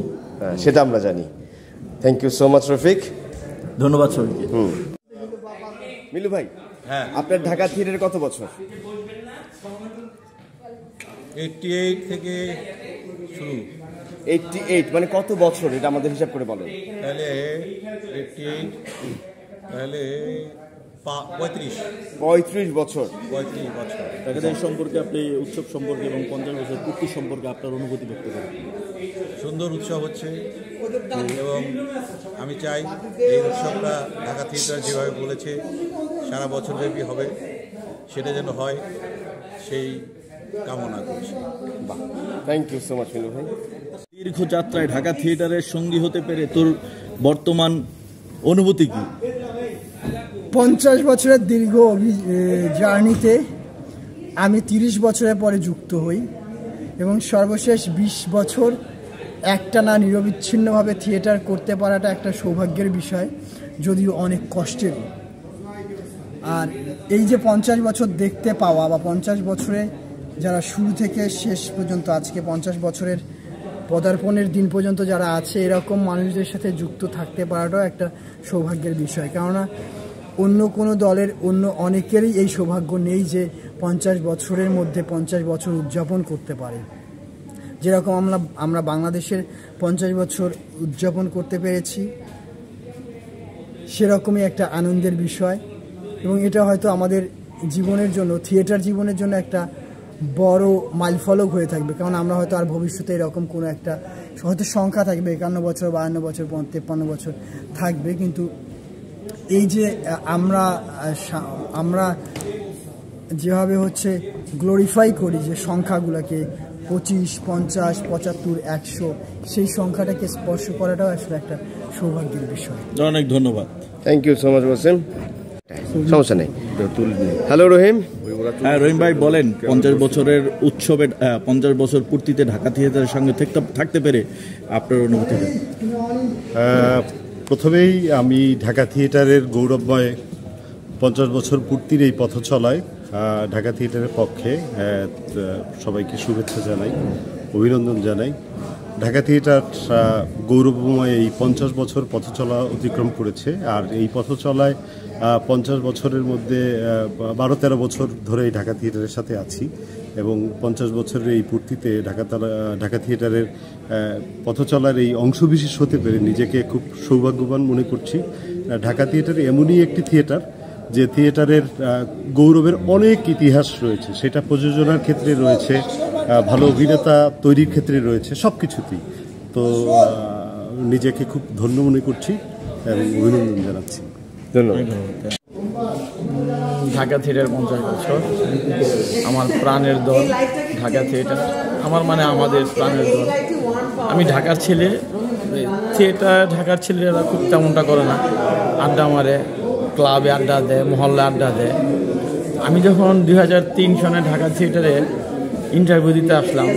সেটা আমরা জানি। Thank you so much Rafiq, ধন্যবাদ সবাইকে। মিলু ভাই, হ্যাঁ, আপনার ঢাকা থিয়েটারে কত বছর? 88 থেকে শুরু। 88 মানে কত বছর, এটা আমাদের হিসাব করে বলেন। তাহলে 88, তাহলে 35 বছর। 35 বছর। ঢাকা সম্পর্কে, আপনি উৎসব সম্পর্কে এবং 50 বছর পূর্তি সম্পর্কে আপনার অনুভূতি ব্যক্ত করেন। সুন্দর উৎসব হচ্ছে, এবং আমি চাই এই উৎসবটা ঢাকা থিয়েটার যেভাবে বলেছে সারা বছরব্যাপী হবে, সেটা যেন হয়, সেই কামনা করছি। বাহ, thank you so much Milu ভাই। দীর্ঘ যাত্রায় ঢাকা থিয়েটারের সঙ্গী হতে পেরে তোর বর্তমান অনুভূতি কি? 50 বছরের দীর্ঘ জার্নিতে আমি 30 বছরের পরে যুক্ত হই, এবং সর্বশেষ 20 বছর একটানা নিরবিচ্ছিন্নভাবে থিয়েটার করতে পারাটা একটা সৌভাগ্যের বিষয়, যদিও অনেক কষ্টের। আর এই যে 50 বছর দেখতে পাওয়া, বা 50 বছরে যারা শুরু থেকে শেষ পর্যন্ত, আজকে 50 বছরের পদার্পণের দিন পর্যন্ত যারা আছে, এরকম মানুষদের সাথে যুক্ত থাকতে পারাটাও একটা সৌভাগ্যের বিষয়। কেননা অন্য কোনো দলের, অন্য অনেকেরই এই সৌভাগ্য নেই যে 50 বছরের মধ্যে 50 বছর উদযাপন করতে পারে। যেরকম আমরা বাংলাদেশের 50 বছর উদযাপন করতে পেরেছি, সেরকমই একটা আনন্দের বিষয়। এবং এটা হয়তো আমাদের জীবনের জন্য, থিয়েটার জীবনের জন্য একটা বড় মাইলফলক হয়ে থাকবে। কারণ আমরা হয়তো আর ভবিষ্যতে এরকম কোনো একটা হয়তো সংখ্যা থাকবে, 51 বছর, 52 বছর, 53 বছর থাকবে, কিন্তু এই যে আমরা যেভাবে হচ্ছে গ্লোরিফাই করি যে সংখ্যাগুলোকে, 25, 50, 75, 100, সেই সংখ্যাটাকে স্পর্শ করাটাও আসলে একটা সৌভাগ্যের বিষয়। অনেক ধন্যবাদ। থ্যাংক ইউ সো মাচ বসেন, সমস্যা নেই। হ্যালো রহিম। হ্যাঁ রহিম ভাই বলেন, 50 বছরের উৎসবে, 50 বছর পূর্তিতে ঢাকা থিয়েটারের সঙ্গে থাকতে পেরে আপনার অনুভূতি? প্রথমেই আমি ঢাকা থিয়েটারের গৌরবময় 50 বছর পূর্তির এই পথ চলায় ঢাকা থিয়েটারের পক্ষে সবাইকে শুভেচ্ছা জানাই, অভিনন্দন জানাই। ঢাকা থিয়েটার গৌরবময় এই 50 বছর পথ চলা অতিক্রম করেছে, আর এই পথ চলায় 50 বছরের মধ্যে 12-13 বছর ধরে এই ঢাকা থিয়েটারের সাথে আছি এবং 50 বছরের এই পূর্তিতে ঢাকা থিয়েটারের পথ চলার এই অংশবিশেষ হতে পেরে নিজেকে খুব সৌভাগ্যবান মনে করছি। ঢাকা থিয়েটার এমনই একটি থিয়েটার যে থিয়েটারের গৌরবের অনেক ইতিহাস রয়েছে, সেটা প্রযোজনার ক্ষেত্রে রয়েছে, ভালো অভিনেতা তৈরির ক্ষেত্রে রয়েছে, সব কিছুতেই। তো নিজেকে খুব ধন্য মনে করছি এবং অভিনন্দন জানাচ্ছি। ধন্যবাদ। ঢাকা থিয়েটার 50 বছর আমার প্রাণের দল ঢাকা থিয়েটার, আমাদের প্রাণের দল। আমি ঢাকার ছেলে, ঢাকার ছেলেরা খুব তেমনটা করে না, আড্ডা মারে, ক্লাবে আড্ডা দেয়, মহল্লা আড্ডা দেয়। আমি যখন 2003 সনে ঢাকা থিয়েটারে ইন্টারভিউ দিতে আসলাম,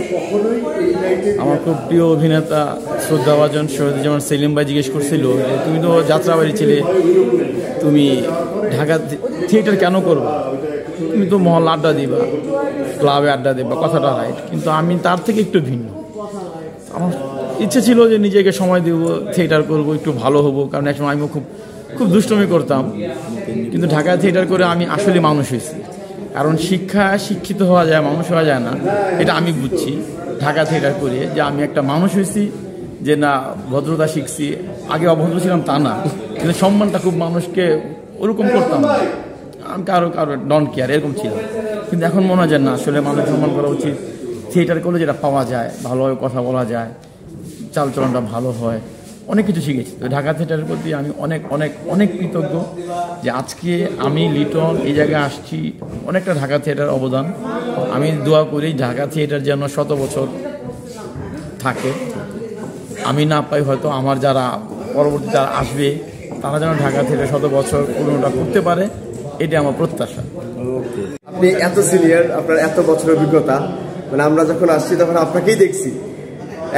আমার খুব প্রিয় অভিনেতা শ্রদ্ধাভাজন শহীদুজ্জামান সেলিম ভাই জিজ্ঞেস করছিল যে তুমি তো যাত্রাবাড়ি ছেলে, তুমি ঢাকা থিয়েটার কেন করবা, তুমি তো মহল্লা আড্ডা দিবা, ক্লাবে আড্ডা দিবা, কথাটা রাইট, কিন্তু আমি তার থেকে একটু ভিন্ন। আমার ইচ্ছে ছিল যে নিজেকে সময় দেব, থিয়েটার করব, একটু ভালো হবো, কারণ একসময় আমি খুব দুষ্টমি করতাম, কিন্তু ঢাকা থিয়েটার করে আমি আসলে মানুষ হয়েছি। কারণ শিক্ষিত হওয়া যায়, মানুষ হওয়া যায় না, এটা আমি বুঝছি ঢাকা থিয়েটার করে, যে আমি একটা মানুষ হয়েছি, যে না ভদ্রতা শিখছি। আগে অভদ্র ছিলাম তা না, কিন্তু সম্মানটা খুব মানুষকে ওরকম করতাম না, আমি কারো ডন্ট কেয়ার এরকম ছিল। কিন্তু এখন মনে হয় যে না, আসলে মানুষ সম্মান করা উচিত। থিয়েটার করলে যেটা পাওয়া যায়, ভালোভাবে কথা বলা যায়, চালচলনটা ভালো হয়, অনেক কিছু শিখেছি। তো ঢাকা থিয়েটারের প্রতি আমি অনেক অনেক অনেক কৃতজ্ঞ যে আজকে আমি লিটন এই জায়গায় আসছি, অনেকটা ঢাকা থিয়েটার অবদান। আমি দোয়া করি ঢাকা থিয়েটার যেন 100 বছর থাকে। আমি না পাই, হয়তো আমার যারা পরবর্তী যারা আসবে তারা যেন ঢাকা থিয়েটার 100 বছর পূর্ণটা করতে পারে, এটা আমার প্রত্যাশা। আপনি এত সিনিয়র, আপনার এত বছর অভিজ্ঞতা, আমরা যখন আসছি তখন আপনাকেই দেখছি,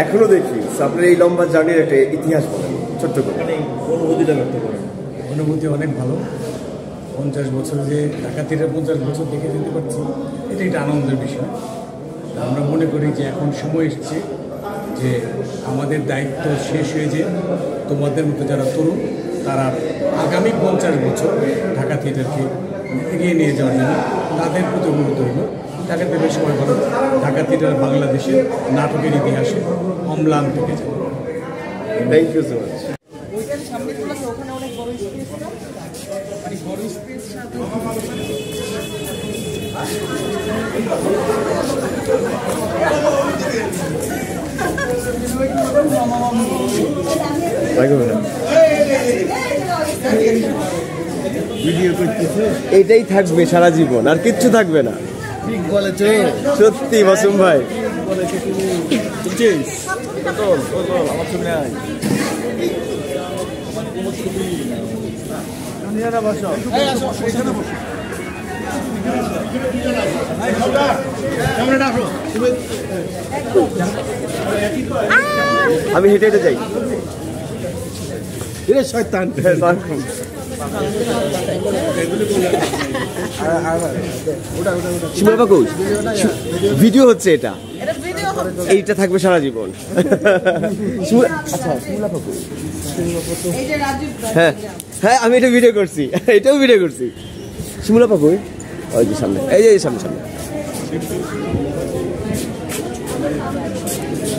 এখনো দেখি। আপনার এই লম্বা জার্নির একটা ইতিহাস বলেন ছোট্ট করে। অনুভূতিটা ব্যক্ত করেন। অনুভূতি অনেক ভালো। 50 বছর যে ঢাকা থিয়েটার 50 বছর দেখে যেতে পারছি, এটা একটা আনন্দের বিষয়। আমরা মনে করি যে এখন সময় এসেছে যে আমাদের দায়িত্ব শেষ হয়ে যে তোমাদের মতো যারা তরুণ, তারা আগামী 50 বছর ঢাকা থিয়েটারকে এগিয়ে নিয়ে যাওয়ার জন্য তাদের প্রতি অনুরোধ হইল ঢাকা থিয়েটার সময় বলো ঢাকা থিয়েটার বাংলাদেশের নাটকের ইতিহাসে অম্লান থেকে যাবে। Thank you so much. এটাই থাকবে সারা জীবন, আর কিচ্ছু থাকবে না। ঠিক বলেছে সত্যি মাসুম ভাই। আমি হেঁটে হেঁটে যাই। শয়তান ভিডিও হচ্ছে, এটা এইটা থাকবে সারা জীবন। হ্যাঁ হ্যাঁ, আমি এটা ভিডিও করছি, এটাও ভিডিও করছি। শিমুলা পাকুই ওই যে সামনে, এই যে সামনে সামনে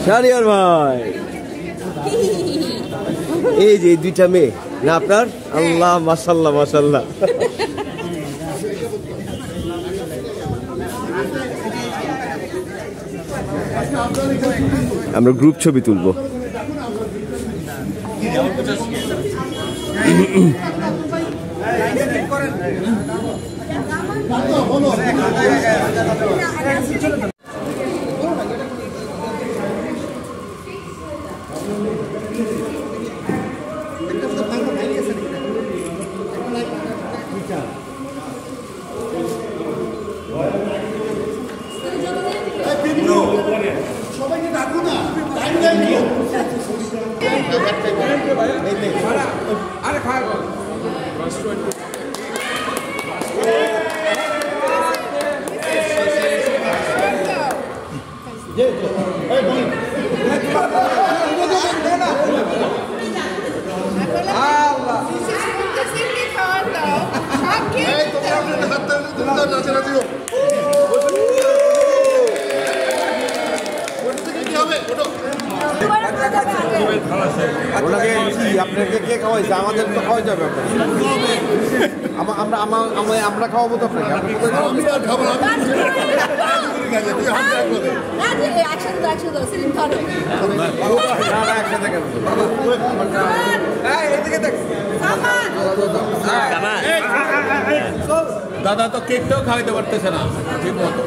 শাহরিয়ার ভাই। এই যে দুইটা মেয়ে না আপনার, আল্লাহ মাশাল্লাহ মাশাল্লাহ। আমরা গ্রুপ ছবি তুলবো। Allah. আপনাকে কে খাওয়াইছে? আমাদের তো খাওয়াই যাবে আমরা খাওয়াবো তো আপনাকে। দাদা তো কেকটাও খাওয়াইতে পারতেছে না ঠিক মতো।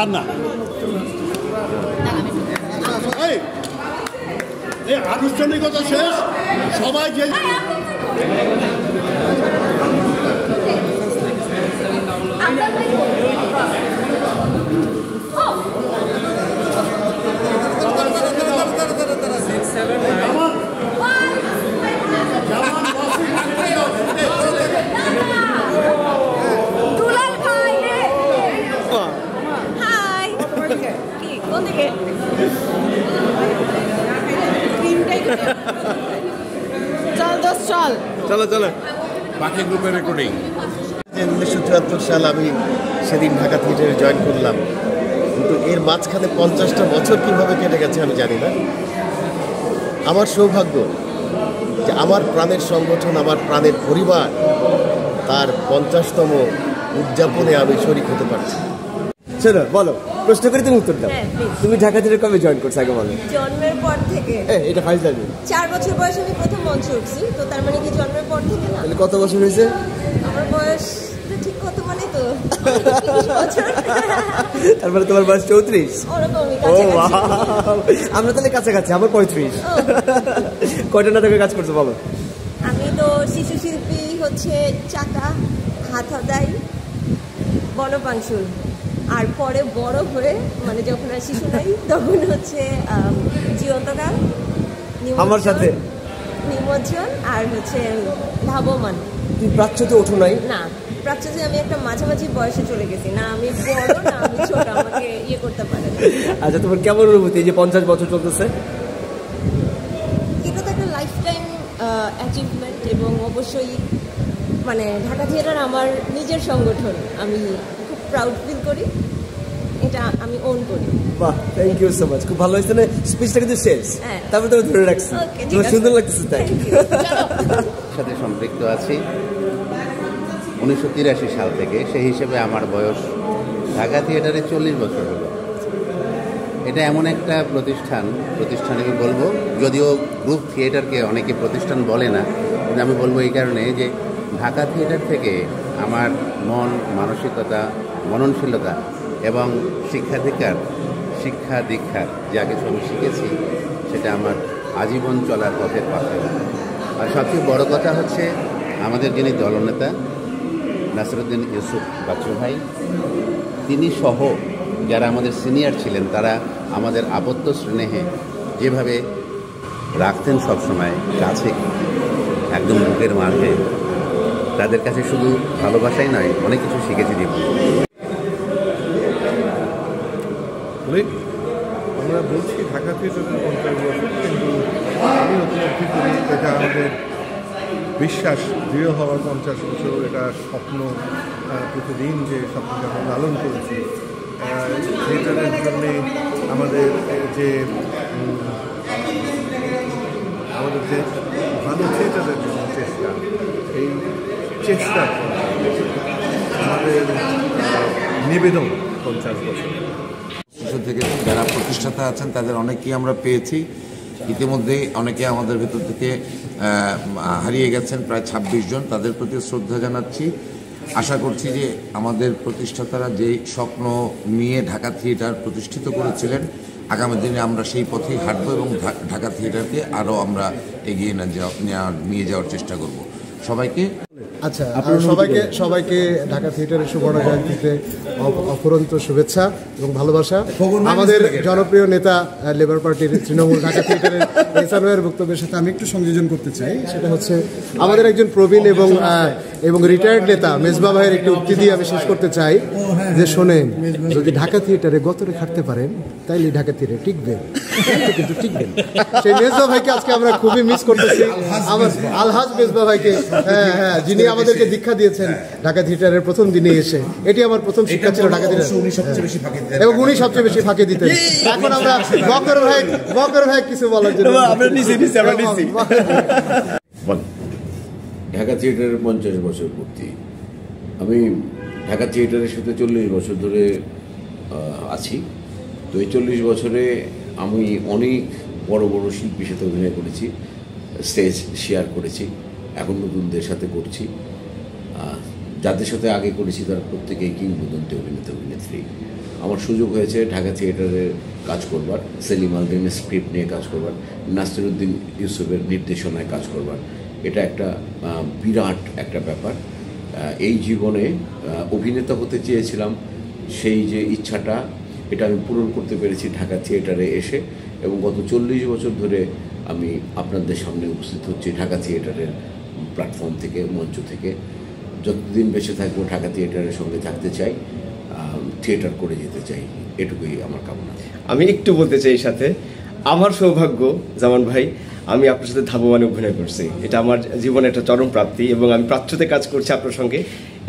আর না এই আনুষ্ঠানিকতা শেষ, সবাই যে চলো চলো বাকি গ্রুপের রেকর্ডিং। 1974 সাল আমি সেদিন ঢাকা থিয়েটারে জয়েন করলাম, কিন্তু এর মাঝখানে 50টা বছর কীভাবে কেটে গেছে আমি জানি না। আমার সৌভাগ্য যে আমার প্রাণের সংগঠন, আমার প্রাণের পরিবার, তার 50তম উদযাপনে আমি শরীক হতে পারছি। শোনো, বলো, প্রশ্ন করে তুমি উত্তর দাও। তুমি ঢাকা থিয়েটার কবে জয়েন করছো আগে বলো? জন্মের পর থেকে। এটা ফাইল জানি। 4 বছর বয়সে আমি প্রথম মঞ্চে উঠছি, তো তার মানে কি জন্মের পর থেকে না? তাহলে কত বছর হয়েছে? আমার বয়স ঠিক কত মানে তো 30 বছর। তারপরে তোমার বয়স 34? ওরকমই ও কাছাকাছি। আমরা তাহলে কাছাকাছি। আমার 35। কয়টা নাটকে কাজ করছো বলো? আমি তো শিশু শিল্পী হচ্ছে চাকা, হাত হাতাই, বনপাংশুল, আর পরে বড় হয়ে মানে যখন আর শিশু নাই তখন হচ্ছে জীবন্তকাল, আমার সাথে নিমজ্জন, আর হচ্ছে ধাবমান। তুমি প্রাচ্যতে ওঠো নাই? না, প্রাচ্যতে আমি একটা মাঝামাঝি বয়সে চলে গেছি। না আমি বড় না আমি ছোট, আমাকে ইয়ে করতে পারে। আচ্ছা, তোমার কেমন অনুভূতি যে 50 বছর চলতেছে? এটা তো একটা লাইফ টাইম অ্যাচিভমেন্ট, এবং অবশ্যই মানে ঢাকা থিয়েটার আমার নিজের সংগঠন, আমি খুব প্রাউড ফিল করি, এটা আমি ওন করি। বাহ, থ্যাংক ইউ সো মাচ। খুব ভালো হয়েছে না? স্পিচটা কিন্তু শেষ, তারপর তুমি ধরে রাখছি, তোমার সুন্দর লাগতেছে। তাই সাথে সম্পৃক্ত আছি 1983 সাল থেকে, সেই হিসেবে আমার বয়স ঢাকা থিয়েটারে 40 বছর হলো। এটা এমন একটা প্রতিষ্ঠান আমি বলবো, যদিও গ্রুপ থিয়েটারকে অনেকে প্রতিষ্ঠান বলে না, কিন্তু আমি বলবো এই কারণে যে ঢাকা থিয়েটার থেকে আমার মন, মানসিকতা, মননশীলতা এবং শিক্ষা দীক্ষার যা কিছু আমি শিখেছি সেটা আমার আজীবন চলার পথের পাশে। আর সবচেয়ে বড় কথা হচ্ছে আমাদের যিনি দলনেতা নাসিরউদ্দিন ইউসুফ বাচ্চু ভাই, তিনি সহ যারা আমাদের সিনিয়র ছিলেন তারা আমাদের আপত্ত স্নেহে যেভাবে রাখতেন সবসময় কাছে, একদম বুকের মাঝে, তাদের কাছে শুধু ভালোবাসাই নয়, অনেক কিছু শিখেছি জীবন। আমরা বলছি ঢাকা থিয়েটারের 50 বছর, কিন্তু আমি উপলব্ধি করি এটা আমাদের বিশ্বাস দৃঢ় হওয়ার 50 বছর। এটা স্বপ্ন, প্রতিদিন যে স্বপ্নকে আমরা লালন করেছি থিয়েটারের জন্যে, আমাদের যে ভালো থিয়েটারের জন্য চেষ্টা, এই চেষ্টা আমাদের নিবেদন 50 বছর থেকে যারা প্রতিষ্ঠাতা আছেন তাদের অনেকেই আমরা পেয়েছি। ইতিমধ্যেই অনেকে আমাদের ভেতর থেকে হারিয়ে গেছেন, প্রায় 26 জন। তাদের প্রতি শ্রদ্ধা জানাচ্ছি। আশা করছি যে আমাদের প্রতিষ্ঠাতারা যে স্বপ্ন নিয়ে ঢাকা থিয়েটার প্রতিষ্ঠিত করেছিলেন, আগামী দিনে আমরা সেই পথেই হাঁটবো এবং ঢাকা থিয়েটারকে আরও আমরা এগিয়ে নিয়ে যাওয়ার চেষ্টা করব। সবাইকে আচ্ছা, সবাইকে ঢাকা থিয়েটারের সুবর্ণ জয়ন্তীতে অফুরন্ত শুভেচ্ছা এবং ভালোবাসা। আমাদের জনপ্রিয় নেতা লেবার পার্টির তৃণমূল ঢাকা থিয়েটারের এহসান ভাইয়ের বক্তব্যের সাথে আমি একটু সংযোজন করতে চাই। সেটা হচ্ছে আমাদের একজন প্রবীণ এবং এবং রিটায়ার্ড নেতা মেজবা ভাইয়ের একটি উক্তি দিয়ে আমি শেষ করতে চাই যে শোনেন, যদি ঢাকা থিয়েটারে গতরে খাটতে পারেন তাইলে ঢাকা থিয়েটারে টিকবেন, কিন্তু টিকবেন। সেই মেজবা ভাইকে আজকে আমরা খুবই মিস করতেছি, আমার আলহাজ মেজবা ভাইকে, হ্যাঁ, যিনি আমাদেরকে দীক্ষা দিয়েছেন ঢাকা থিয়েটারের প্রথম দিনে এসে। এটি আমার প্রথম শিক্ষা ছিল ঢাকা থিয়েটার, এবং উনি সবচেয়ে বেশি ফাঁকি দিতেন। এখন আমরা বকর ভাই কিছু বলার জন্য ঢাকা থিয়েটারের 50 বছর পূর্তি। আমি ঢাকা থিয়েটারের সাথে 40 বছর ধরে আছি। তো এই 40 বছরে আমি অনেক বড় বড় শিল্পীর সাথে অভিনয় করেছি, স্টেজ শেয়ার করেছি, এখন নতুনদের সাথে করছি। যাদের সাথে আগে করেছি তারা প্রত্যেকেই কিংবদন্তি অভিনেতা অভিনেত্রী। আমার সুযোগ হয়েছে ঢাকা থিয়েটারে কাজ করবার, সেলিম আলদিনের স্ক্রিপ্ট নিয়ে কাজ করবার, নাসিরুদ্দিন ইউসুফের নির্দেশনায় কাজ করবার। এটা একটা বিরাট একটা ব্যাপার। এই জীবনে অভিনেতা হতে চেয়েছিলাম, সেই যে ইচ্ছাটা এটা আমি পূরণ করতে পেরেছি ঢাকা থিয়েটারে এসে, এবং গত 40 বছর ধরে আমি আপনাদের সামনে উপস্থিত হচ্ছি ঢাকা থিয়েটারের প্ল্যাটফর্ম থেকে, মঞ্চ থেকে। যতদিন বেঁচে থাকবো ঢাকা থিয়েটারের সঙ্গে থাকতে চাই, থিয়েটার করে যেতে চাই, এটুকুই আমার কামনা। আমি একটু বলতে চাই সাথে, আমার সৌভাগ্য জামান ভাই, আমি আপনার সাথে ধাবমানে অভিনয় করছি। এটা আমার জীবনে একটা চরম প্রাপ্তি, এবং আমি প্রাচ্যতে কাজ করছি আপনার সঙ্গে,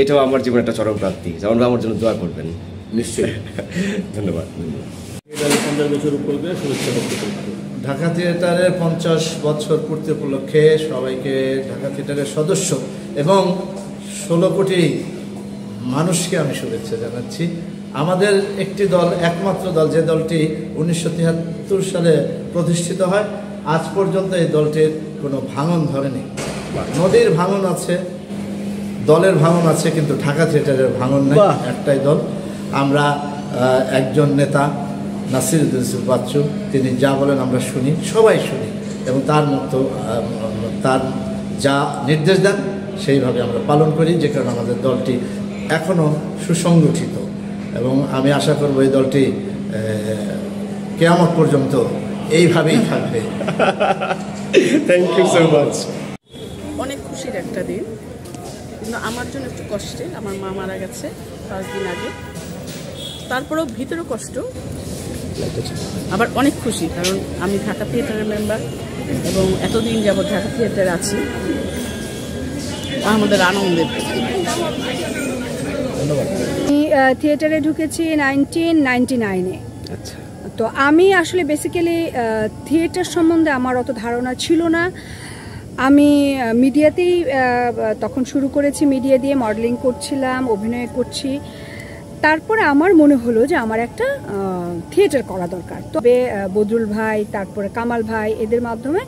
এটাও আমার জীবনে একটা চরম প্রাপ্তি। জামান ভাই আমার জন্য দোয়া করবেন। নিশ্চয়ই। ধন্যবাদ। 50 বছর উপলক্ষে শুভেচ্ছা বক্তব্য। ঢাকা থিয়েটারের 50 বছর পূর্তি উপলক্ষে সবাইকে, ঢাকা থিয়েটারের সদস্য এবং 16 কোটি মানুষকে আমি শুভেচ্ছা জানাচ্ছি। আমাদের একটি দল, একমাত্র দল, যে দলটি 1973 সালে প্রতিষ্ঠিত হয়, আজ পর্যন্ত এই দলটির কোনো ভাঙন ধরেনি। নদীর ভাঙন আছে, দলের ভাঙন আছে, কিন্তু ঢাকা থিয়েটারের ভাঙন নাই। একটাই দল। আমরা একজন নেতা নাসিরুদ্দিন ইউসুফ বাচ্চু, তিনি যা বলেন আমরা শুনি, সবাই শুনি, এবং তার মতো তার যা নির্দেশ দেন সেইভাবে আমরা পালন করি, যে কারণে আমাদের দলটি এখনও সুসংগঠিত, এবং আমি আশা করব এই দলটি কিয়ামত পর্যন্ত এইভাবেই থাকবে। Thank you so much. অনেক খুশির একটা দিন, কিন্তু আমার জন্য একটু কষ্টের। আমার মা মারা গেছে 5 দিন আগে, তারপরেও ভিতরে কষ্ট, আবার অনেক খুশি, কারণ আমি ঢাকা থিয়েটারের মেম্বার এবং এতদিন যাবৎ ঢাকা থিয়েটারে আছি। আমাদের আনন্দের। আমি থিয়েটারে ঢুকেছি 1999-এ। আচ্ছা। তো আমি আসলে বেসিক্যালি থিয়েটার সম্বন্ধে আমার অত ধারণা ছিল না। আমি মিডিয়াতেই তখন শুরু করেছি, মিডিয়া দিয়ে মডেলিং করছিলাম, অভিনয় করছি। তারপরে আমার মনে হলো যে আমার একটা থিয়েটার করা দরকার। তবে বদরুল ভাই, তারপরে কামাল ভাই, এদের মাধ্যমে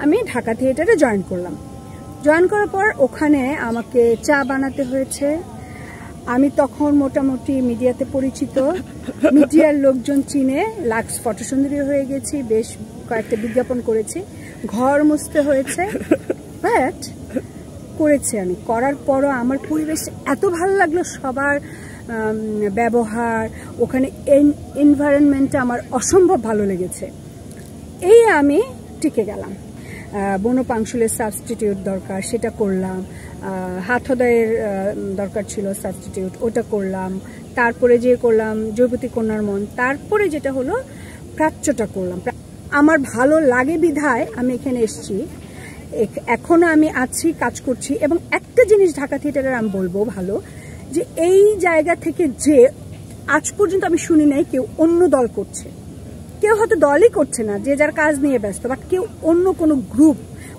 আমি ঢাকা থিয়েটারে জয়েন করলাম। জয়েন করার পর ওখানে আমাকে চা বানাতে হয়েছে। আমি তখন মোটামুটি মিডিয়াতে পরিচিত, মিডিয়ার লোকজন চিনে, লাক্স ফটোসুন্দরী হয়ে গেছি, বেশ কয়েকটা বিজ্ঞাপন করেছি, ঘর মুছতে হয়েছে, বাট করেছি। আমি করার পরও আমার পরিবেশ এত ভালো লাগলো, সবার ব্যবহার, ওখানে এনভায়রনমেন্টটা আমার অসম্ভব ভালো লেগেছে। এই আমি টিকে গেলাম। বনপাংশুলের সাবস্টিটিউট দরকার, সেটা করলাম। হাতহদায়ের দরকার ছিল সাবস্টিটিউট, ওটা করলাম। তারপরে যে করলাম জয়বতী কন্যার মন, তারপরে যেটা হলো প্রাচ্যটা করলাম। আমার ভালো লাগে বিধায় আমি এখানে এসেছি, এখনও আমি আছি, কাজ করছি। এবং একটা জিনিস ঢাকা থিয়েটারের আমি বলবো ভালো, যে এই জায়গা থেকে যে আজ পর্যন্ত আমি শুনি নাই কেউ অন্য দল করছে। কেউ হয়তো দলই করছে না, যে যার কাজ নিয়ে ব্যস্ত, বাট কেউ অন্য কোনো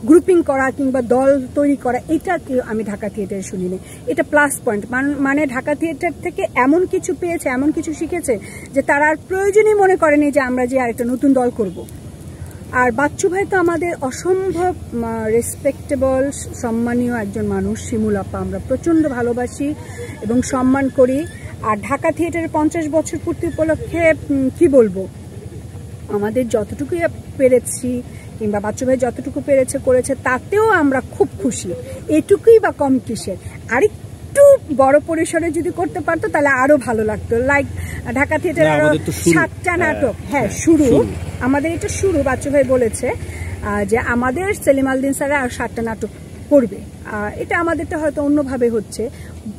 গ্রুপিং করা কিংবা দল তৈরি করা, এটা কেউ আমি ঢাকা থিয়েটারে শুনিনি। এটা প্লাস পয়েন্ট, মানে ঢাকা থিয়েটার থেকে এমন কিছু পেয়েছে, এমন কিছু শিখেছে যে তারা আর প্রয়োজনই মনে করেনি যে আমরা যে আরেকটা নতুন দল করব। আর বাচ্চু ভাই তো আমাদের অসম্ভব রেসপেক্টেবল, সম্মানীয় একজন মানুষ। শিমুল আপা আমরা প্রচণ্ড ভালোবাসি এবং সম্মান করি। আর ঢাকা থিয়েটারের 50 বছর পূর্তি উপলক্ষে কি বলবো, আমাদের যতটুকু পেরেছি কিংবা বাচ্চু ভাই যতটুকু পেরেছে করেছে, তাতেও আমরা খুব খুশি। এটুকুই বা কম কিসের, আরেকটু বড় পরিসরে যদি করতে পারতো তাহলে আরো ভালো লাগতো। লাইক ঢাকা থিয়েটারে আরো 7টা নাটক, হ্যাঁ শুরু, আমাদের এটা শুরু। বাচ্চু ভাই বলেছে যে আমাদের সেলিম আলদিন স্যারের আরো 7টা নাটক করবে। এটা আমাদেরটা হয়তো অন্যভাবে হচ্ছে,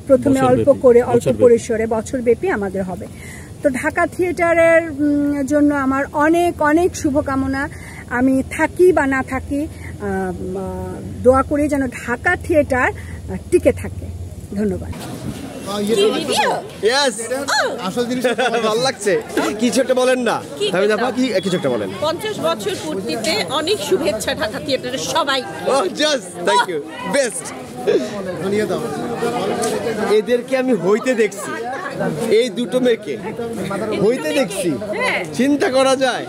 প্রথমে অল্প পরিসরে বছরব্যাপী আমাদের হবে। তো ঢাকা থিয়েটারের জন্য আমার অনেক অনেক শুভকামনা। আমি থাকি বা না থাকি, দোয়া করি যেন ঢাকা থিয়েটার টিকে থাকে। ধন্যবাদ। ভালো লাগছে। কিছু একটা বলেন না, কিছু একটা বলেন। 50 বছর পূর্তিতে অনেক শুভেচ্ছা ঢাকা থিয়েটারের সবাই। Thank you, best. এদেরকে আমি হইতে দেখছি, এই দুটো মেয়েকে হইতে দেখছি, চিন্তা করা যায়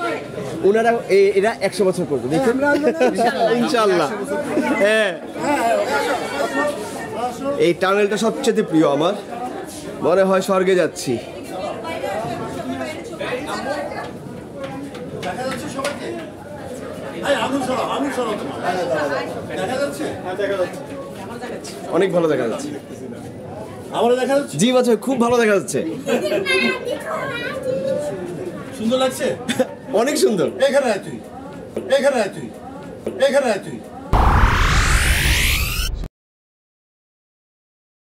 ওনারা এরা 100 বছর করবে, দেখুন ইনশাআল্লাহ। হ্যাঁ, এই টানেলটা সবচেয়ে প্রিয় আমার, মনে হয় স্বর্গে যাচ্ছি। অনেক ভালো দেখা যাচ্ছে। জি বাচ্চা, খুব ভালো দেখা যাচ্ছে। সুন্দর লাগছে, অনেক সুন্দর। এখানে তুই, এখানে তুই, এখানে তুই।